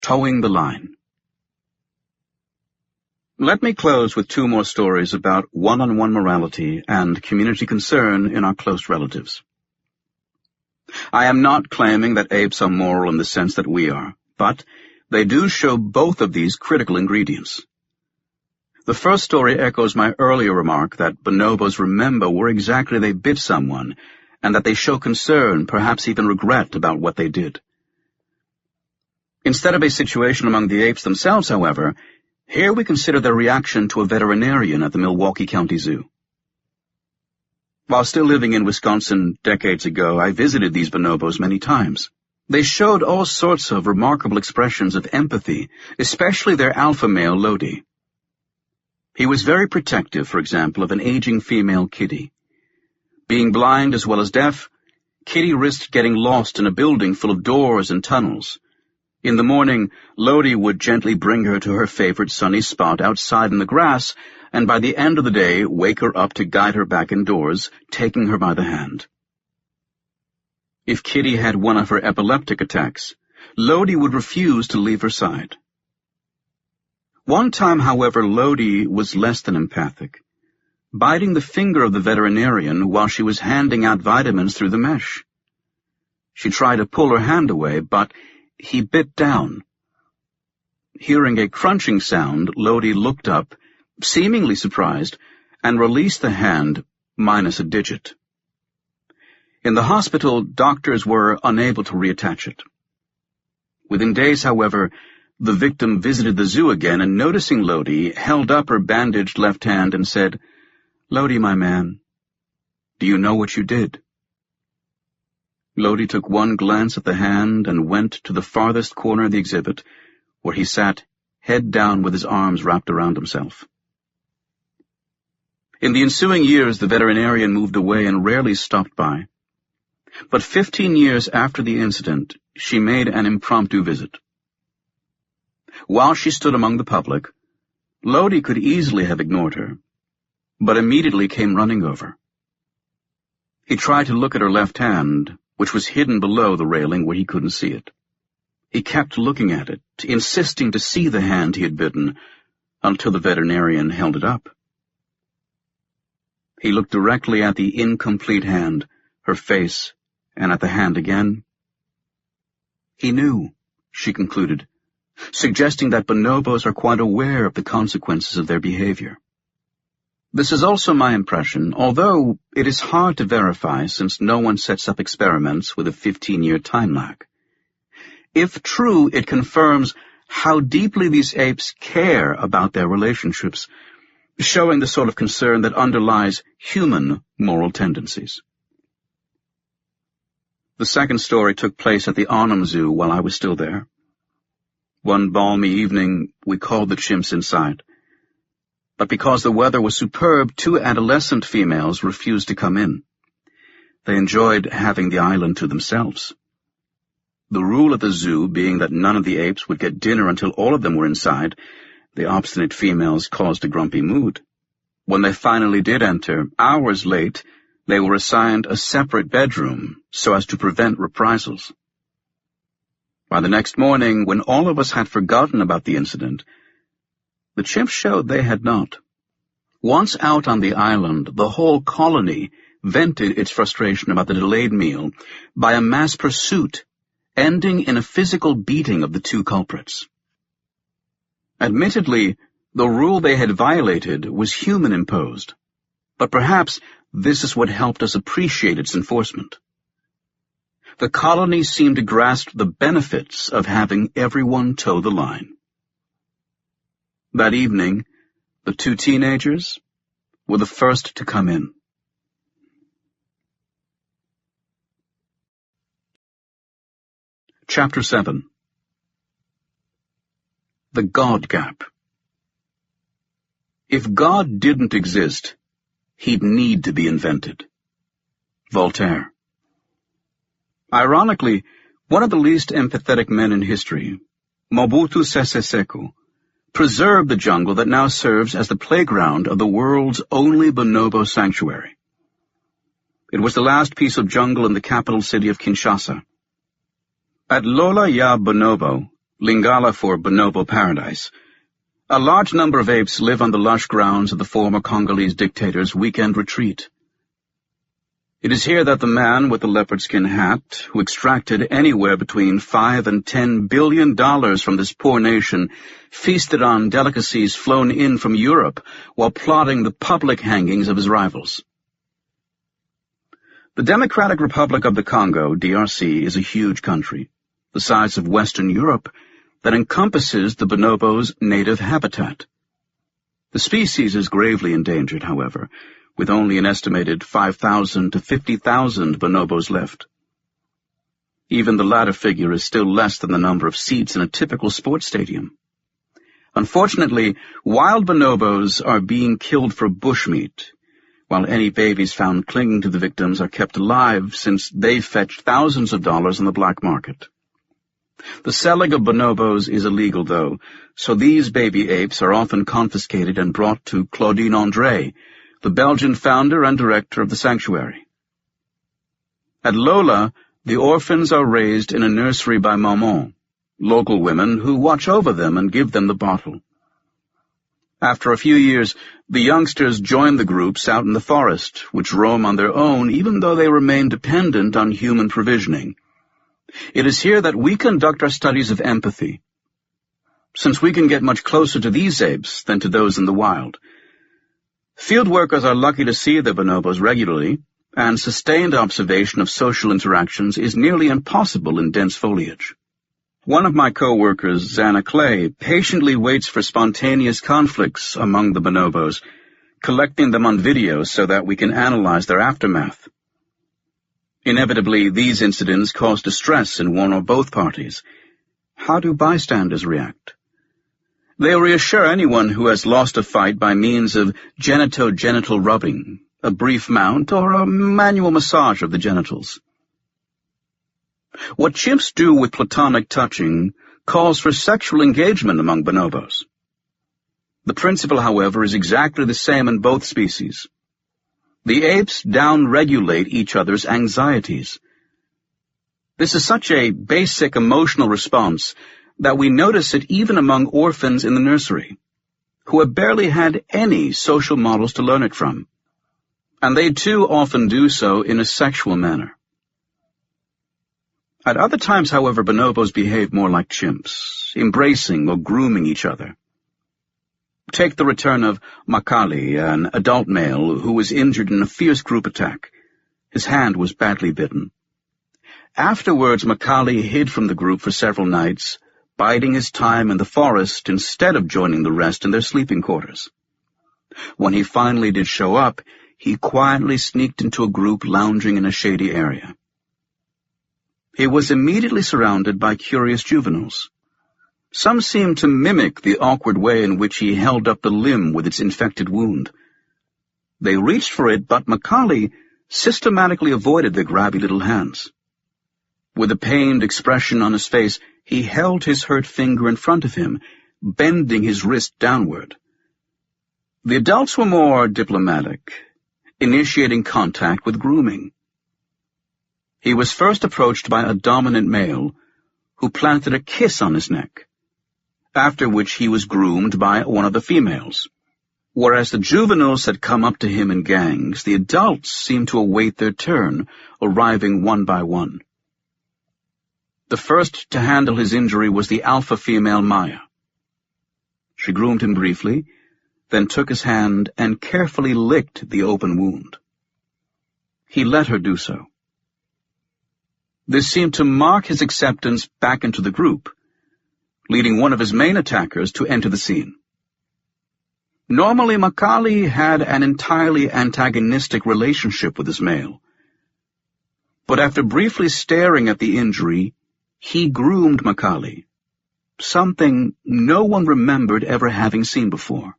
Towing the line. Let me close with two more stories about one-on-one morality and community concern in our close relatives. I am not claiming that apes are moral in the sense that we are, but they do show both of these critical ingredients. The first story echoes my earlier remark that bonobos remember where exactly they bit someone, and that they show concern, perhaps even regret, about what they did. Instead of a situation among the apes themselves, however, here we consider their reaction to a veterinarian at the Milwaukee County Zoo. While still living in Wisconsin decades ago, I visited these bonobos many times. They showed all sorts of remarkable expressions of empathy, especially their alpha male, Lodi. He was very protective, for example, of an aging female kitty. Being blind as well as deaf, Kitty risked getting lost in a building full of doors and tunnels. In the morning, Lodi would gently bring her to her favorite sunny spot outside in the grass, and by the end of the day wake her up to guide her back indoors, taking her by the hand. If Kitty had one of her epileptic attacks, Lodi would refuse to leave her side. One time, however, Lodi was less than empathic, biting the finger of the veterinarian while she was handing out vitamins through the mesh. She tried to pull her hand away, but he bit down. Hearing a crunching sound, Lodi looked up, seemingly surprised, and released the hand minus a digit. In the hospital, doctors were unable to reattach it. Within days, however, the victim visited the zoo again, and noticing Lodi, held up her bandaged left hand and said, "Lodi, my man, do you know what you did?" Lodi took one glance at the hand and went to the farthest corner of the exhibit, where he sat, head down with his arms wrapped around himself. In the ensuing years, the veterinarian moved away and rarely stopped by. But 15 years after the incident, she made an impromptu visit. While she stood among the public, Lodi could easily have ignored her, but immediately came running over. He tried to look at her left hand, which was hidden below the railing where he couldn't see it. He kept looking at it, insisting to see the hand he had bitten, until the veterinarian held it up. He looked directly at the incomplete hand, her face, and at the hand again. He knew, she concluded, suggesting that bonobos are quite aware of the consequences of their behavior. This is also my impression, although it is hard to verify since no one sets up experiments with a 15-year time lag. If true, it confirms how deeply these apes care about their relationships, showing the sort of concern that underlies human moral tendencies. The second story took place at the Arnhem Zoo while I was still there. One balmy evening, we called the chimps inside. But because the weather was superb, 2 adolescent females refused to come in. They enjoyed having the island to themselves. The rule at the zoo being that none of the apes would get dinner until all of them were inside, the obstinate females caused a grumpy mood. When they finally did enter, hours late, they were assigned a separate bedroom so as to prevent reprisals. By the next morning, when all of us had forgotten about the incident, the chimps showed they had not. Once out on the island, the whole colony vented its frustration about the delayed meal by a mass pursuit, ending in a physical beating of the 2 culprits. Admittedly, the rule they had violated was human-imposed, but perhaps this is what helped us appreciate its enforcement. The colony seemed to grasp the benefits of having everyone toe the line. That evening, the 2 teenagers were the first to come in. Chapter 7. The God Gap. If God didn't exist, he'd need to be invented. Voltaire. Ironically, one of the least empathetic men in history, Mobutu Sese Seko, preserved the jungle that now serves as the playground of the world's only bonobo sanctuary. It was the last piece of jungle in the capital city of Kinshasa. At Lola Ya Bonobo, Lingala for bonobo paradise. A large number of apes live on the lush grounds of the former Congolese dictator's weekend retreat. It is here that the man with the leopard skin hat, who extracted anywhere between $5 and $10 billion from this poor nation, feasted on delicacies flown in from Europe while plotting the public hangings of his rivals. The Democratic Republic of the Congo, DRC, is a huge country, the size of Western Europe, that encompasses the bonobo's native habitat. The species is gravely endangered, however, with only an estimated 5,000 to 50,000 bonobos left. Even the latter figure is still less than the number of seats in a typical sports stadium. Unfortunately, wild bonobos are being killed for bushmeat, while any babies found clinging to the victims are kept alive, since they fetch thousands of dollars on the black market. The selling of bonobos is illegal, though, so these baby apes are often confiscated and brought to Claudine André, the Belgian founder and director of the sanctuary. At Lola, the orphans are raised in a nursery by maman, local women who watch over them and give them the bottle. After a few years, the youngsters join the groups out in the forest, which roam on their own even though they remain dependent on human provisioning. It is here that we conduct our studies of empathy, since we can get much closer to these apes than to those in the wild. Field workers are lucky to see the bonobos regularly, and sustained observation of social interactions is nearly impossible in dense foliage. One of my co-workers, Xana Clay, patiently waits for spontaneous conflicts among the bonobos, collecting them on video so that we can analyze their aftermath. Inevitably, these incidents cause distress in one or both parties. How do bystanders react? They reassure anyone who has lost a fight by means of genito-genital rubbing, a brief mount, or a manual massage of the genitals. What chimps do with platonic touching calls for sexual engagement among bonobos. The principle, however, is exactly the same in both species. The apes down-regulate each other's anxieties. This is such a basic emotional response that we notice it even among orphans in the nursery, who have barely had any social models to learn it from, and they too often do so in a sexual manner. At other times, however, bonobos behave more like chimps, embracing or grooming each other. Take the return of Makali, an adult male who was injured in a fierce group attack. His hand was badly bitten. Afterwards, Makali hid from the group for several nights, biding his time in the forest instead of joining the rest in their sleeping quarters. When he finally did show up, he quietly sneaked into a group lounging in a shady area. He was immediately surrounded by curious juveniles. Some seemed to mimic the awkward way in which he held up the limb with its infected wound. They reached for it, but Makali systematically avoided their grabby little hands. With a pained expression on his face, he held his hurt finger in front of him, bending his wrist downward. The adults were more diplomatic, initiating contact with grooming. He was first approached by a dominant male, who planted a kiss on his neck, after which he was groomed by one of the females. Whereas the juveniles had come up to him in gangs, the adults seemed to await their turn, arriving one by one. The first to handle his injury was the alpha female Maya. She groomed him briefly, then took his hand and carefully licked the open wound. He let her do so. This seemed to mark his acceptance back into the group, leading one of his main attackers to enter the scene. Normally, Makali had an entirely antagonistic relationship with his male. But after briefly staring at the injury, he groomed Makali, something no one remembered ever having seen before.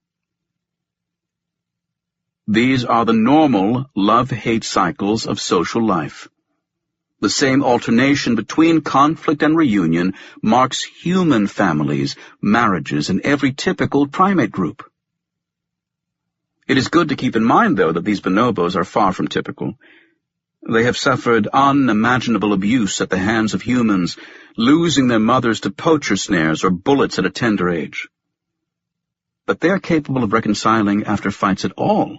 These are the normal love-hate cycles of social life. The same alternation between conflict and reunion marks human families, marriages, and every typical primate group. It is good to keep in mind, though, that these bonobos are far from typical. They have suffered unimaginable abuse at the hands of humans, losing their mothers to poacher snares or bullets at a tender age. But they are capable of reconciling after fights at all,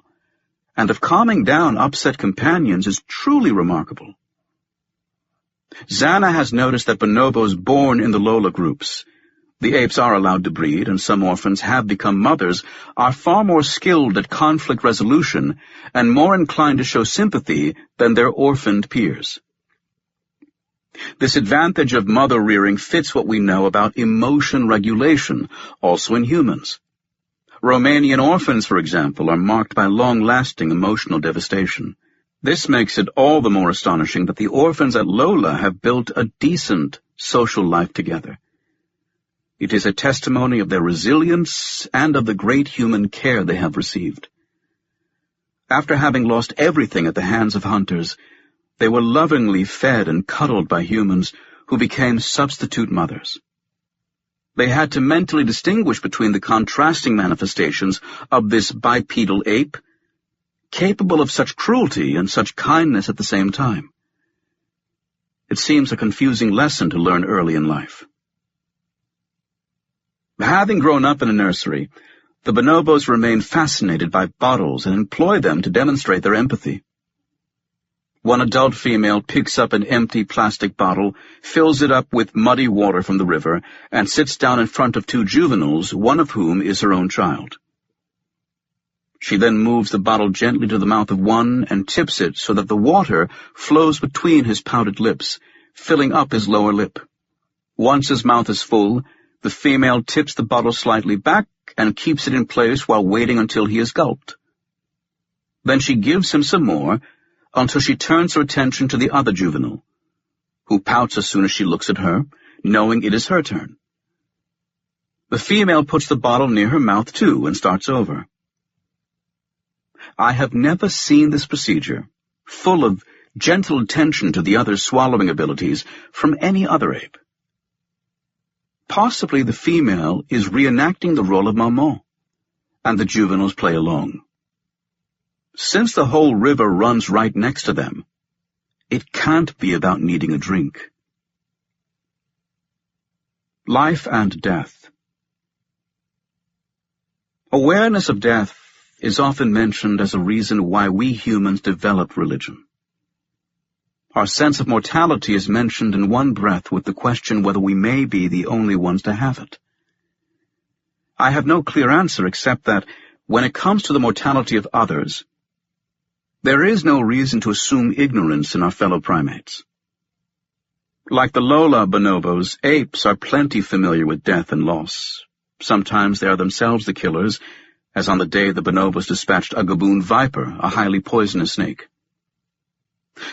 and of calming down upset companions is truly remarkable. Zana has noticed that bonobos born in the Lola groups, the apes are allowed to breed, and some orphans have become mothers, are far more skilled at conflict resolution and more inclined to show sympathy than their orphaned peers. This advantage of mother-rearing fits what we know about emotion regulation, also in humans. Romanian orphans, for example, are marked by long-lasting emotional devastation. This makes it all the more astonishing that the orphans at Lola have built a decent social life together. It is a testimony of their resilience and of the great human care they have received. After having lost everything at the hands of hunters, they were lovingly fed and cuddled by humans who became substitute mothers. They had to mentally distinguish between the contrasting manifestations of this bipedal ape, capable of such cruelty and such kindness at the same time. It seems a confusing lesson to learn early in life. Having grown up in a nursery, the bonobos remain fascinated by bottles and employ them to demonstrate their empathy. One adult female picks up an empty plastic bottle, fills it up with muddy water from the river, and sits down in front of two juveniles, one of whom is her own child. She then moves the bottle gently to the mouth of one and tips it so that the water flows between his pouted lips, filling up his lower lip. Once his mouth is full, the female tips the bottle slightly back and keeps it in place while waiting until he is gulped. Then she gives him some more until she turns her attention to the other juvenile, who pouts as soon as she looks at her, knowing it is her turn. The female puts the bottle near her mouth too and starts over. I have never seen this procedure, full of gentle attention to the other's swallowing abilities, from any other ape. Possibly the female is reenacting the role of maman, and the juveniles play along. Since the whole river runs right next to them, it can't be about needing a drink. Life and death. Awareness of death is often mentioned as a reason why we humans developed religion. Our sense of mortality is mentioned in one breath with the question whether we may be the only ones to have it. I have no clear answer except that, when it comes to the mortality of others, there is no reason to assume ignorance in our fellow primates. Like the Lola bonobos, apes are plenty familiar with death and loss. Sometimes they are themselves the killers, as on the day the bonobos dispatched a gaboon viper, a highly poisonous snake.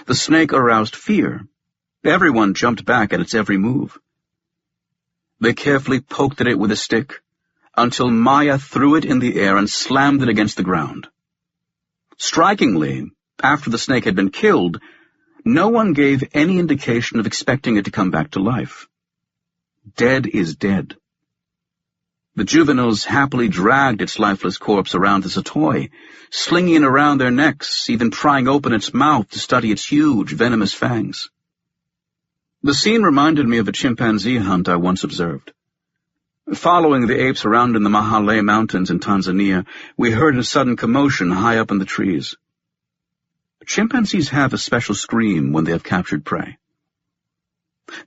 The snake aroused fear. Everyone jumped back at its every move. They carefully poked at it with a stick, until Maya threw it in the air and slammed it against the ground. Strikingly, after the snake had been killed, no one gave any indication of expecting it to come back to life. Dead is dead. The juveniles happily dragged its lifeless corpse around as a toy, slinging it around their necks, even prying open its mouth to study its huge, venomous fangs. The scene reminded me of a chimpanzee hunt I once observed. Following the apes around in the Mahale Mountains in Tanzania, we heard a sudden commotion high up in the trees. Chimpanzees have a special scream when they have captured prey.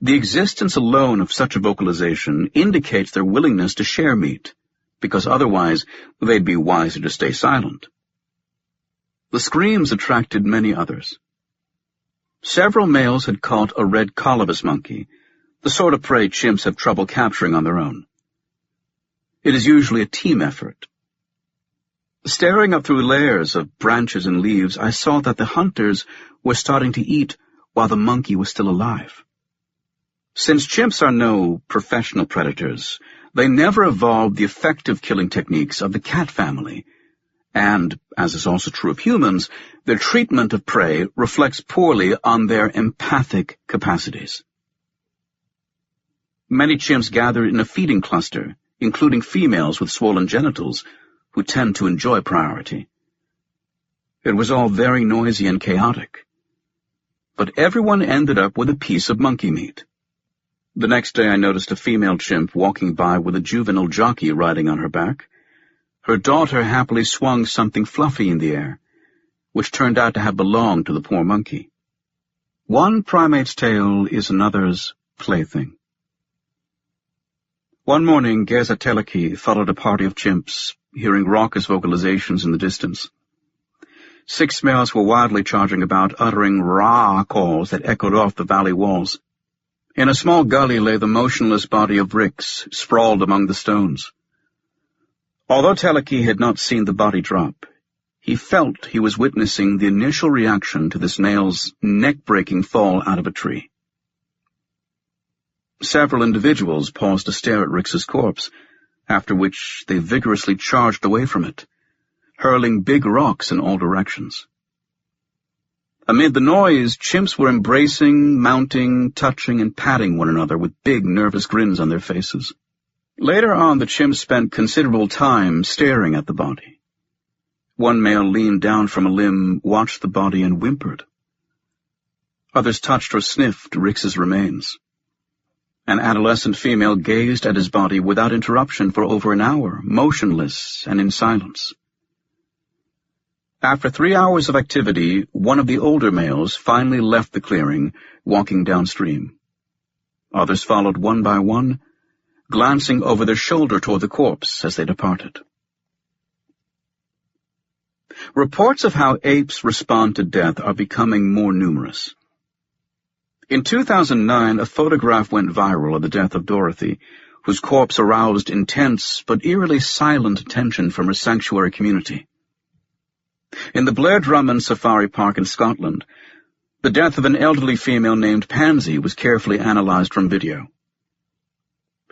The existence alone of such a vocalization indicates their willingness to share meat, because otherwise they'd be wiser to stay silent. The screams attracted many others. Several males had caught a red colobus monkey, the sort of prey chimps have trouble capturing on their own. It is usually a team effort. Staring up through layers of branches and leaves, I saw that the hunters were starting to eat while the monkey was still alive. Since chimps are no professional predators, they never evolved the effective killing techniques of the cat family, and, as is also true of humans, their treatment of prey reflects poorly on their empathic capacities. Many chimps gathered in a feeding cluster, including females with swollen genitals, who tend to enjoy priority. It was all very noisy and chaotic. but everyone ended up with a piece of monkey meat. The next day I noticed a female chimp walking by with a juvenile jockey riding on her back. Her daughter happily swung something fluffy in the air, which turned out to have belonged to the poor monkey. One primate's tale is another's plaything. One morning, Geza Teleki followed a party of chimps, hearing raucous vocalizations in the distance. 6 males were wildly charging about, uttering rah calls that echoed off the valley walls. In a small gully lay the motionless body of Rix, sprawled among the stones. Although Teleki had not seen the body drop, he felt he was witnessing the initial reaction to the snail's neck-breaking fall out of a tree. Several individuals paused to stare at Rix's corpse, after which they vigorously charged away from it, hurling big rocks in all directions. Amid the noise, chimps were embracing, mounting, touching, and patting one another with big, nervous grins on their faces. Later on, the chimps spent considerable time staring at the body. One male leaned down from a limb, watched the body, and whimpered. Others touched or sniffed Rix's remains. An adolescent female gazed at his body without interruption for over an hour, motionless and in silence. After 3 hours of activity, one of the older males finally left the clearing, walking downstream. Others followed one by one, glancing over their shoulder toward the corpse as they departed. Reports of how apes respond to death are becoming more numerous. In 2009, a photograph went viral of the death of Dorothy, whose corpse aroused intense but eerily silent attention from her sanctuary community. In the Blair Drummond Safari Park in Scotland, the death of an elderly female named Pansy was carefully analyzed from video.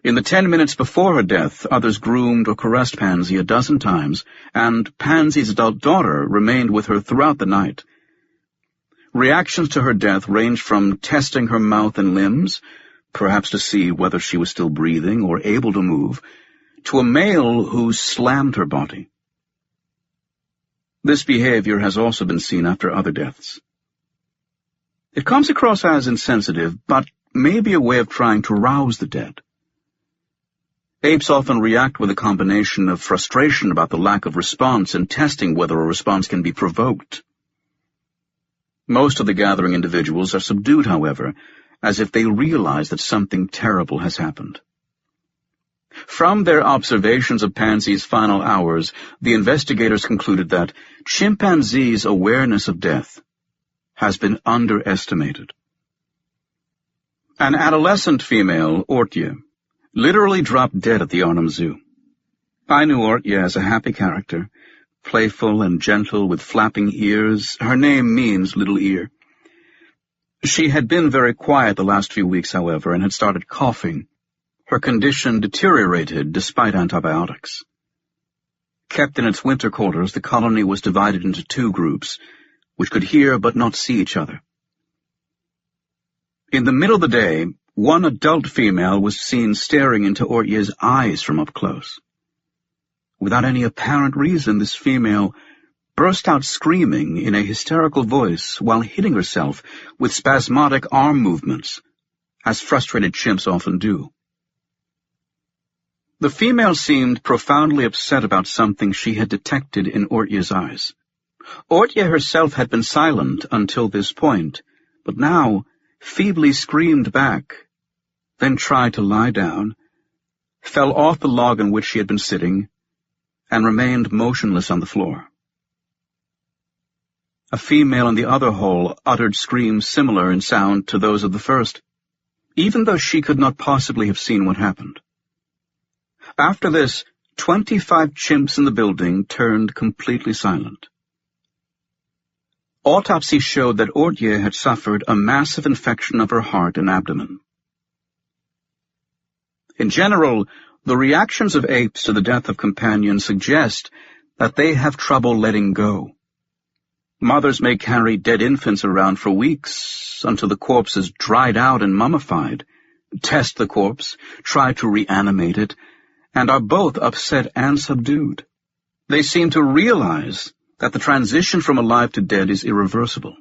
In the 10 minutes before her death, others groomed or caressed Pansy a dozen times, and Pansy's adult daughter remained with her throughout the night. Reactions to her death ranged from testing her mouth and limbs, perhaps to see whether she was still breathing or able to move, to a male who slammed her body. This behavior has also been seen after other deaths. It comes across as insensitive, but may be a way of trying to rouse the dead. Apes often react with a combination of frustration about the lack of response and testing whether a response can be provoked. Most of the gathering individuals are subdued, however, as if they realize that something terrible has happened. From their observations of Pansy's final hours, the investigators concluded that chimpanzees' awareness of death has been underestimated. An adolescent female, Ortje, literally dropped dead at the Arnhem Zoo. I knew Ortje as a happy character, playful and gentle with flapping ears. Her name means little ear. She had been very quiet the last few weeks, however, and had started coughing. Her condition deteriorated despite antibiotics. Kept in its winter quarters, the colony was divided into 2 groups, which could hear but not see each other. In the middle of the day, one adult female was seen staring into Ortje's eyes from up close. Without any apparent reason, this female burst out screaming in a hysterical voice while hitting herself with spasmodic arm movements, as frustrated chimps often do. The female seemed profoundly upset about something she had detected in Ortje's eyes. Ortje herself had been silent until this point, but now feebly screamed back, then tried to lie down, fell off the log on which she had been sitting, and remained motionless on the floor. A female in the other hole uttered screams similar in sound to those of the first, even though she could not possibly have seen what happened. After this, 25 chimps in the building turned completely silent. Autopsy showed that Ortje had suffered a massive infection of her heart and abdomen. In general, the reactions of apes to the death of companions suggest that they have trouble letting go. Mothers may carry dead infants around for weeks until the corpse is dried out and mummified, test the corpse, try to reanimate it, and are both upset and subdued. They seem to realize that the transition from alive to dead is irreversible.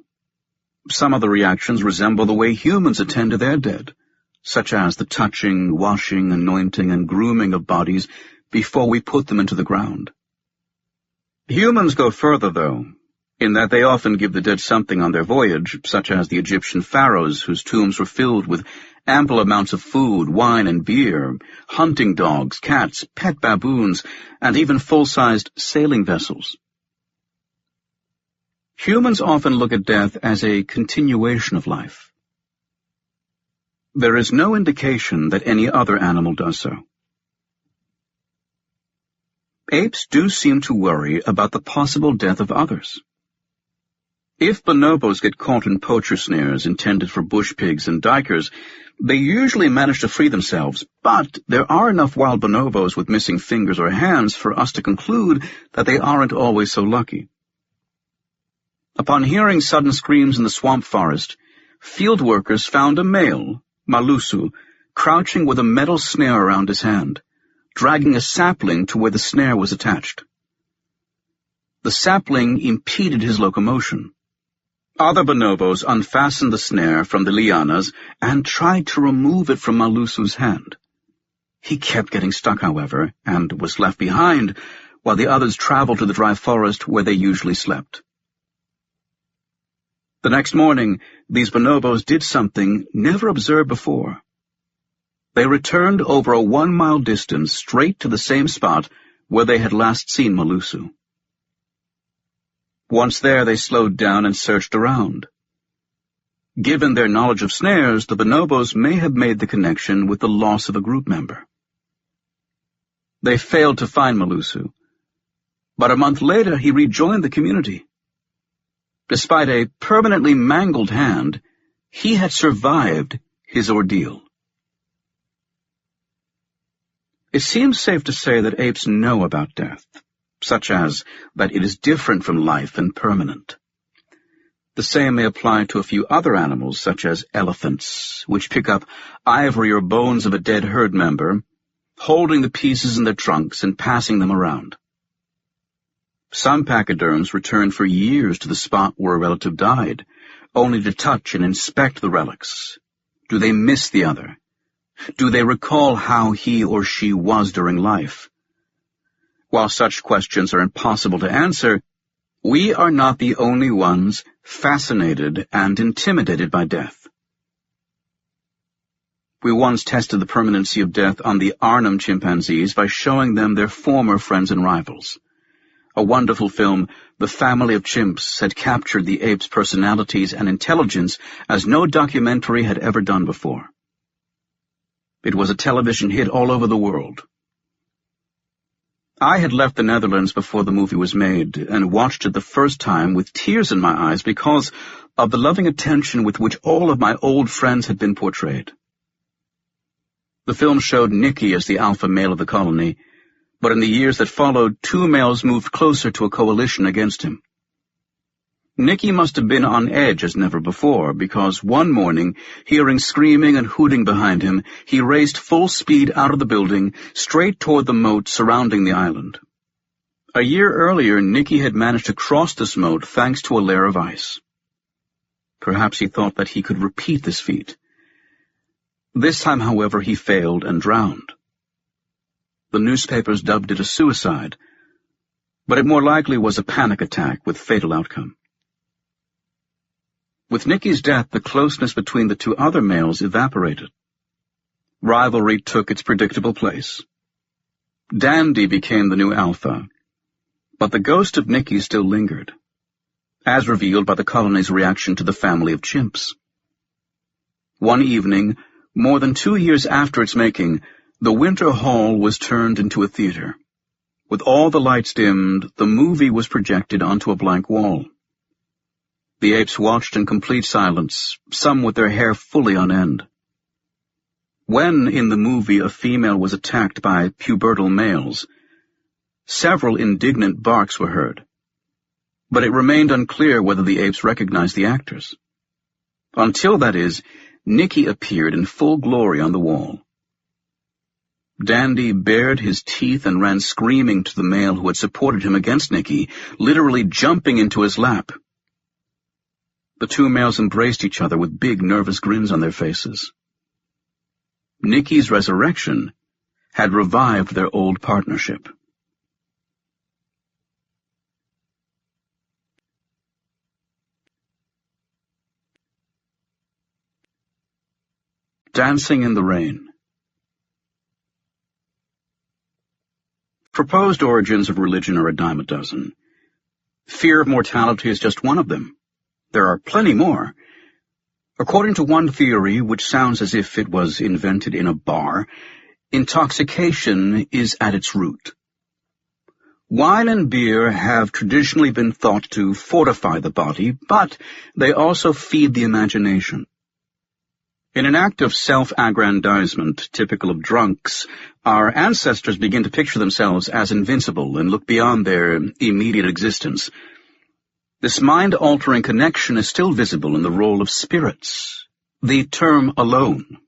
Some of the reactions resemble the way humans attend to their dead, such as the touching, washing, anointing, and grooming of bodies before we put them into the ground. Humans go further, though, in that they often give the dead something on their voyage, such as the Egyptian pharaohs whose tombs were filled with ample amounts of food, wine, and beer, hunting dogs, cats, pet baboons, and even full-sized sailing vessels. Humans often look at death as a continuation of life. There is no indication that any other animal does so. Apes do seem to worry about the possible death of others. If bonobos get caught in poacher snares intended for bush pigs and duikers, they usually manage to free themselves, but there are enough wild bonobos with missing fingers or hands for us to conclude that they aren't always so lucky. Upon hearing sudden screams in the swamp forest, field workers found a male, Malusu, crouching with a metal snare around his hand, dragging a sapling to where the snare was attached. The sapling impeded his locomotion. Other bonobos unfastened the snare from the lianas and tried to remove it from Malusu's hand. He kept getting stuck, however, and was left behind, while the others traveled to the dry forest where they usually slept. The next morning, these bonobos did something never observed before. They returned over a 1-mile distance straight to the same spot where they had last seen Malusu. Once there, they slowed down and searched around. Given their knowledge of snares, the bonobos may have made the connection with the loss of a group member. They failed to find Malusu, but a month later he rejoined the community. Despite a permanently mangled hand, he had survived his ordeal. It seems safe to say that apes know about death, such as that it is different from life and permanent. The same may apply to a few other animals, such as elephants, which pick up ivory or bones of a dead herd member, holding the pieces in their trunks and passing them around. Some pachyderms return for years to the spot where a relative died, only to touch and inspect the relics. Do they miss the other? Do they recall how he or she was during life? While such questions are impossible to answer, we are not the only ones fascinated and intimidated by death. We once tested the permanency of death on the Arnhem chimpanzees by showing them their former friends and rivals. A wonderful film, The Family of Chimps, had captured the apes' personalities and intelligence as no documentary had ever done before. It was a television hit all over the world. I had left the Netherlands before the movie was made and watched it the first time with tears in my eyes because of the loving attention with which all of my old friends had been portrayed. The film showed Nicky as the alpha male of the colony, but in the years that followed, 2 males moved closer to a coalition against him. Nicky must have been on edge as never before, because one morning, hearing screaming and hooting behind him, he raced full speed out of the building, straight toward the moat surrounding the island. A year earlier, Nicky had managed to cross this moat thanks to a layer of ice. Perhaps he thought that he could repeat this feat. This time, however, he failed and drowned. The newspapers dubbed it a suicide, but it more likely was a panic attack with fatal outcome. With Nicky's death, the closeness between the 2 other males evaporated. Rivalry took its predictable place. Dandy became the new alpha, but the ghost of Nicky still lingered, as revealed by the colony's reaction to the Family of Chimps. One evening, more than 2 years after its making, the Winter Hall was turned into a theater. With all the lights dimmed, the movie was projected onto a blank wall. The apes watched in complete silence, some with their hair fully on end. When, in the movie, a female was attacked by pubertal males, several indignant barks were heard, but it remained unclear whether the apes recognized the actors. Until, that is, Nicky appeared in full glory on the wall. Dandy bared his teeth and ran screaming to the male who had supported him against Nicky, literally jumping into his lap. The two males embraced each other with big, nervous grins on their faces. Nikki's resurrection had revived their old partnership. Dancing in the Rain. Proposed origins of religion are a dime a dozen. Fear of mortality is just one of them. There are plenty more. According to one theory, which sounds as if it was invented in a bar, intoxication is at its root. Wine and beer have traditionally been thought to fortify the body, but they also feed the imagination. In an act of self-aggrandizement typical of drunks, our ancestors begin to picture themselves as invincible and look beyond their immediate existence. This mind-altering connection is still visible in the role of spirits, the term alone,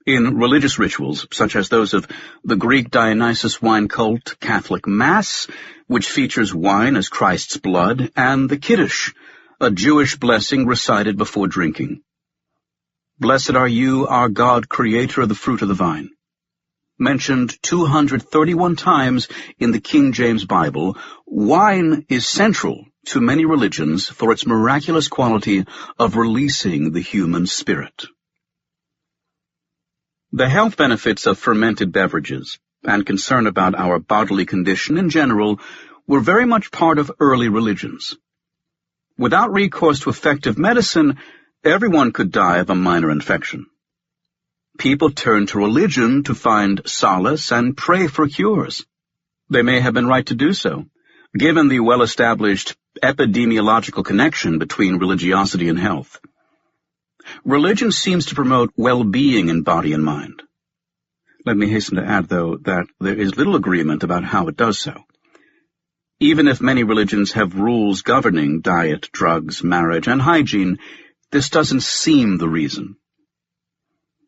in religious rituals such as those of the Greek Dionysus wine cult, Catholic Mass, which features wine as Christ's blood, and the Kiddush, a Jewish blessing recited before drinking. Blessed are you, our God, creator of the fruit of the vine. Mentioned 231 times in the King James Bible, wine is central to many religions for its miraculous quality of releasing the human spirit. The health benefits of fermented beverages and concern about our bodily condition in general were very much part of early religions. Without recourse to effective medicine, everyone could die of a minor infection. People turned to religion to find solace and pray for cures. They may have been right to do so, given the well-established epidemiological connection between religiosity and health. Religion seems to promote well-being in body and mind. Let me hasten to add, though, that there is little agreement about how it does so. Even if many religions have rules governing diet, drugs, marriage, and hygiene, this doesn't seem the reason.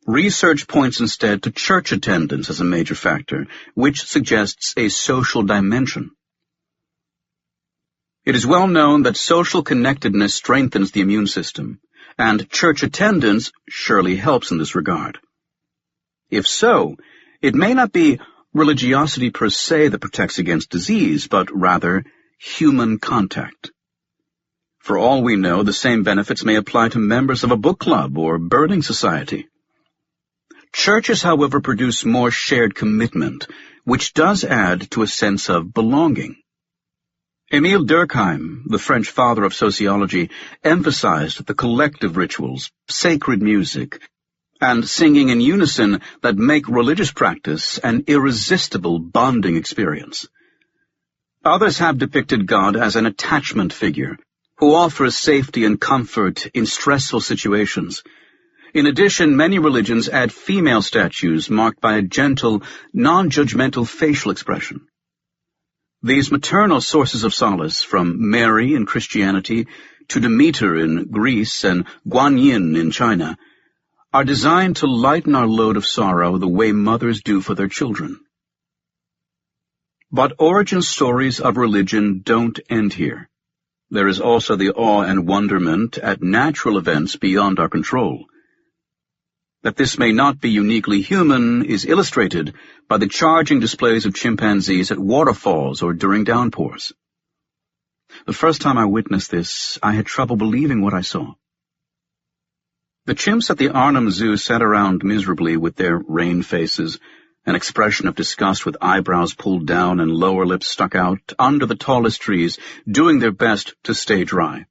Research points instead to church attendance as a major factor, which suggests a social dimension. It is well known that social connectedness strengthens the immune system, and church attendance surely helps in this regard. If so, it may not be religiosity per se that protects against disease, but rather human contact. For all we know, the same benefits may apply to members of a book club or birding society. Churches, however, produce more shared commitment, which does add to a sense of belonging. Émile Durkheim, the French father of sociology, emphasized the collective rituals, sacred music, and singing in unison that make religious practice an irresistible bonding experience. Others have depicted God as an attachment figure, who offers safety and comfort in stressful situations. In addition, many religions add female statues marked by a gentle, non-judgmental facial expression. These maternal sources of solace, from Mary in Christianity to Demeter in Greece and Guanyin in China, are designed to lighten our load of sorrow the way mothers do for their children. But origin stories of religion don't end here. There is also the awe and wonderment at natural events beyond our control. That this may not be uniquely human is illustrated by the charging displays of chimpanzees at waterfalls or during downpours. The first time I witnessed this, I had trouble believing what I saw. The chimps at the Arnhem Zoo sat around miserably with their rain faces, an expression of disgust with eyebrows pulled down and lower lips stuck out, under the tallest trees, doing their best to stay dry.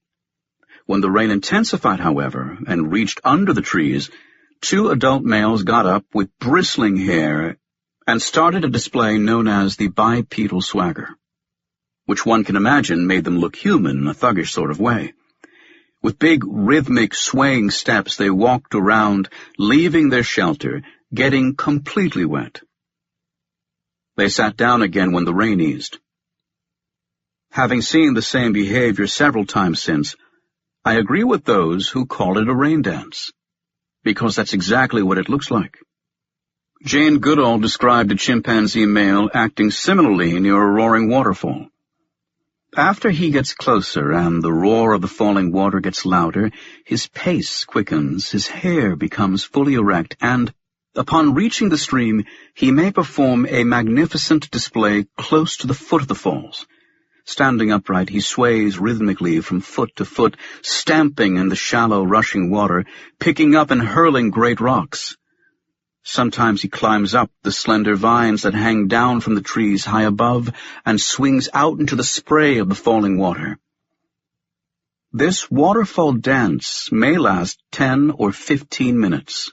When the rain intensified, however, and reached under the trees, 2 adult males got up with bristling hair and started a display known as the bipedal swagger, which one can imagine made them look human in a thuggish sort of way. With big, rhythmic, swaying steps, they walked around, leaving their shelter, getting completely wet. They sat down again when the rain eased. Having seen the same behavior several times since, I agree with those who call it a rain dance, because that's exactly what it looks like. Jane Goodall described a chimpanzee male acting similarly near a roaring waterfall. After he gets closer and the roar of the falling water gets louder, his pace quickens, his hair becomes fully erect, and, upon reaching the stream, he may perform a magnificent display close to the foot of the falls. Standing upright, he sways rhythmically from foot to foot, stamping in the shallow, rushing water, picking up and hurling great rocks. Sometimes he climbs up the slender vines that hang down from the trees high above and swings out into the spray of the falling water. This waterfall dance may last 10 or 15 minutes.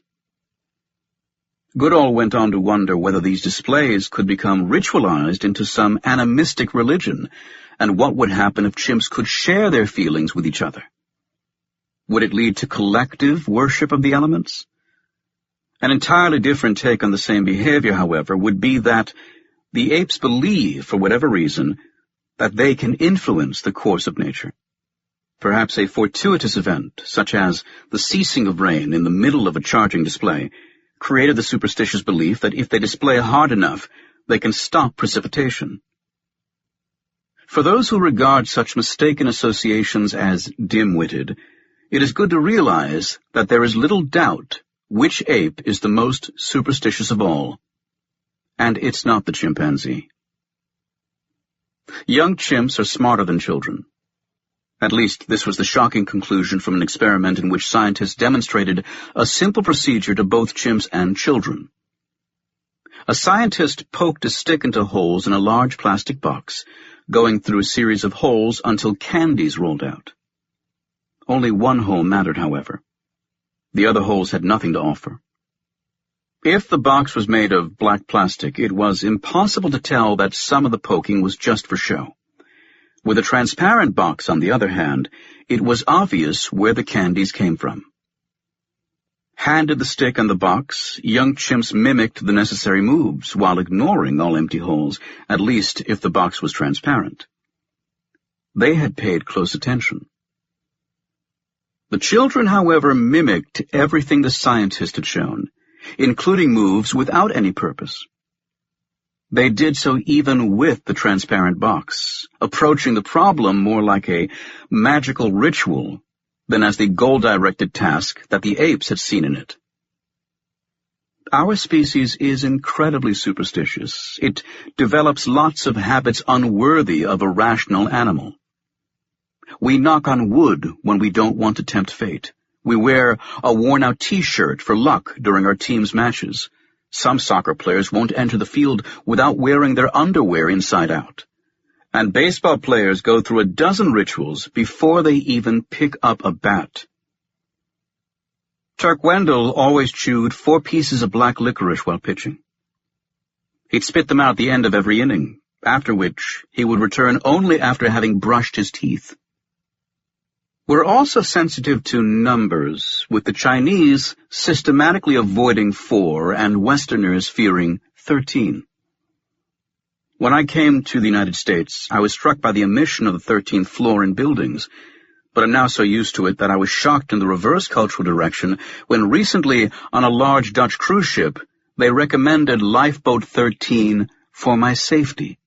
Goodall went on to wonder whether these displays could become ritualized into some animistic religion, and what would happen if chimps could share their feelings with each other. Would it lead to collective worship of the elements? An entirely different take on the same behavior, however, would be that the apes believe, for whatever reason, that they can influence the course of nature. Perhaps a fortuitous event, such as the ceasing of rain in the middle of a charging display, created the superstitious belief that if they display hard enough, they can stop precipitation. For those who regard such mistaken associations as dim-witted, it is good to realize that there is little doubt which ape is the most superstitious of all, and it's not the chimpanzee. Young chimps are smarter than children. At least, this was the shocking conclusion from an experiment in which scientists demonstrated a simple procedure to both chimps and children. A scientist poked a stick into holes in a large plastic box, going through a series of holes until candies rolled out. Only one hole mattered, however. The other holes had nothing to offer. If the box was made of black plastic, it was impossible to tell that some of the poking was just for show. With a transparent box, on the other hand, it was obvious where the candies came from. Handed the stick and the box, young chimps mimicked the necessary moves while ignoring all empty holes, at least if the box was transparent. They had paid close attention. The children, however, mimicked everything the scientist had shown, including moves without any purpose. They did so even with the transparent box, approaching the problem more like a magical ritual than as the goal-directed task that the apes had seen in it. Our species is incredibly superstitious. It develops lots of habits unworthy of a rational animal. We knock on wood when we don't want to tempt fate. We wear a worn-out T-shirt for luck during our team's matches. Some soccer players won't enter the field without wearing their underwear inside out. And baseball players go through a dozen rituals before they even pick up a bat. Turk Wendell always chewed 4 pieces of black licorice while pitching. He'd spit them out at the end of every inning, after which he would return only after having brushed his teeth. We're also sensitive to numbers, with the Chinese systematically avoiding 4 and Westerners fearing 13. When I came to the United States, I was struck by the omission of the 13th floor in buildings, but I'm now so used to it that I was shocked in the reverse cultural direction when recently, on a large Dutch cruise ship, they recommended Lifeboat 13 for my safety.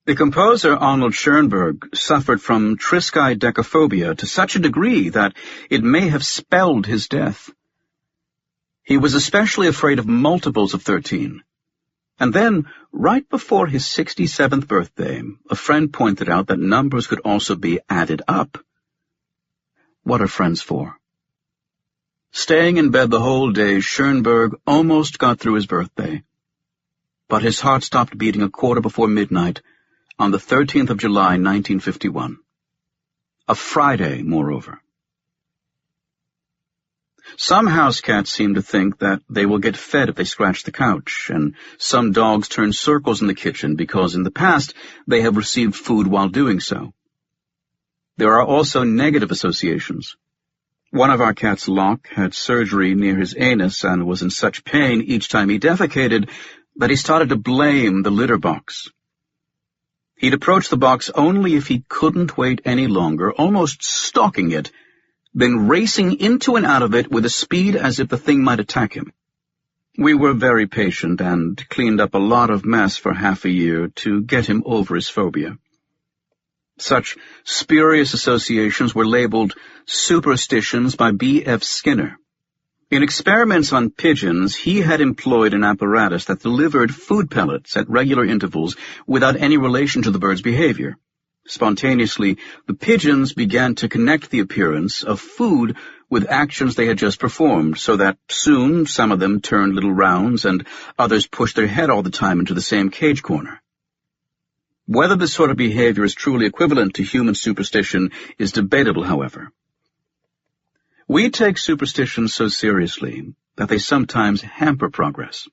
The composer Arnold Schoenberg suffered from triskaidekaphobia to such a degree that it may have spelled his death. He was especially afraid of multiples of 13. And then, right before his 67th birthday, a friend pointed out that numbers could also be added up. What are friends for? Staying in bed the whole day, Schoenberg almost got through his birthday. But his heart stopped beating a quarter before midnight, on the 13th of July, 1951. A Friday, moreover. Some house cats seem to think that they will get fed if they scratch the couch, and some dogs turn circles in the kitchen because in the past they have received food while doing so. There are also negative associations. One of our cats, Locke, had surgery near his anus and was in such pain each time he defecated that he started to blame the litter box. He'd approach the box only if he couldn't wait any longer, almost stalking it, then racing into and out of it with a speed as if the thing might attack him. We were very patient and cleaned up a lot of mess for half a year to get him over his phobia. Such spurious associations were labeled superstitions by B.F. Skinner. In experiments on pigeons, he had employed an apparatus that delivered food pellets at regular intervals without any relation to the bird's behavior. Spontaneously, the pigeons began to connect the appearance of food with actions they had just performed, so that soon some of them turned little rounds and others pushed their head all the time into the same cage corner. Whether this sort of behavior is truly equivalent to human superstition is debatable, however. We take superstitions so seriously that they sometimes hamper progress.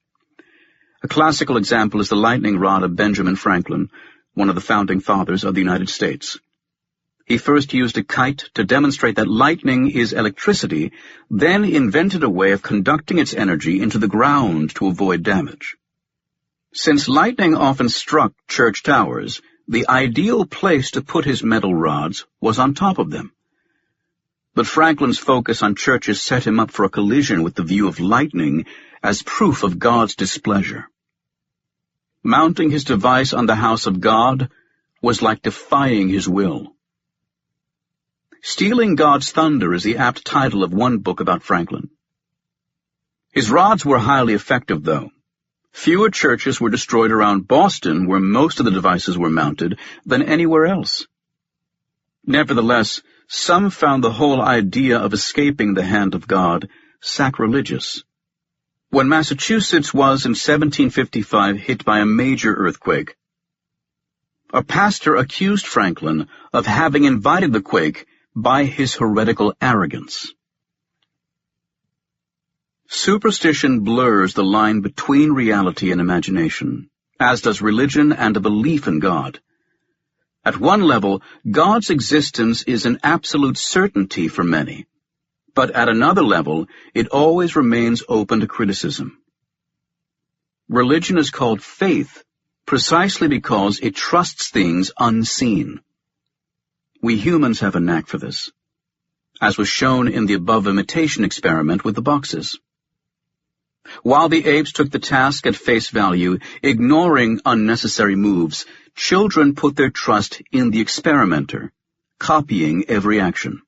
A classical example is the lightning rod of Benjamin Franklin, one of the founding fathers of the United States. He first used a kite to demonstrate that lightning is electricity, then invented a way of conducting its energy into the ground to avoid damage. Since lightning often struck church towers, the ideal place to put his metal rods was on top of them. But Franklin's focus on churches set him up for a collision with the view of lightning as proof of God's displeasure. Mounting his device on the house of God was like defying his will. Stealing God's Thunder is the apt title of one book about Franklin. His rods were highly effective, though. Fewer churches were destroyed around Boston, where most of the devices were mounted, than anywhere else. Nevertheless, some found the whole idea of escaping the hand of God sacrilegious. When Massachusetts was in 1755 hit by a major earthquake, a pastor accused Franklin of having invited the quake by his heretical arrogance. Superstition blurs the line between reality and imagination, as does religion and a belief in God. At one level, God's existence is an absolute certainty for many, but at another level, it always remains open to criticism. Religion is called faith precisely because it trusts things unseen. We humans have a knack for this, as was shown in the above imitation experiment with the boxes. While the apes took the task at face value, ignoring unnecessary moves, children put their trust in the experimenter, copying every action.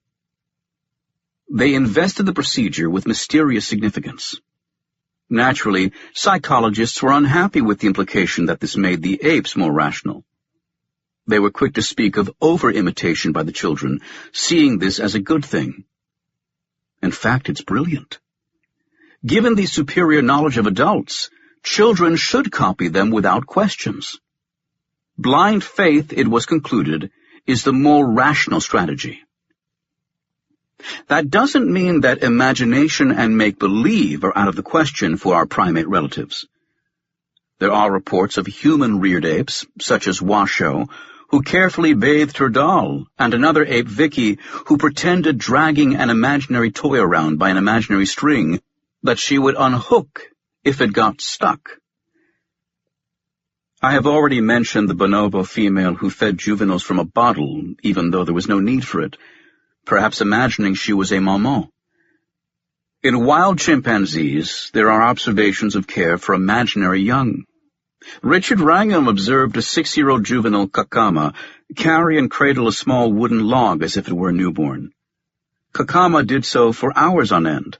They invested the procedure with mysterious significance. Naturally, psychologists were unhappy with the implication that this made the apes more rational. They were quick to speak of over-imitation by the children, seeing this as a good thing. In fact, it's brilliant. Given the superior knowledge of adults, children should copy them without questions. Blind faith, it was concluded, is the more rational strategy. That doesn't mean that imagination and make-believe are out of the question for our primate relatives. There are reports of human-reared apes, such as Washoe, who carefully bathed her doll, and another ape, Vicky, who pretended dragging an imaginary toy around by an imaginary string that she would unhook if it got stuck. I have already mentioned the bonobo female who fed juveniles from a bottle, even though there was no need for it, perhaps imagining she was a maman. In wild chimpanzees, there are observations of care for imaginary young. Richard Wrangham observed a 6-year-old juvenile Kakama carry and cradle a small wooden log as if it were a newborn. Kakama did so for hours on end,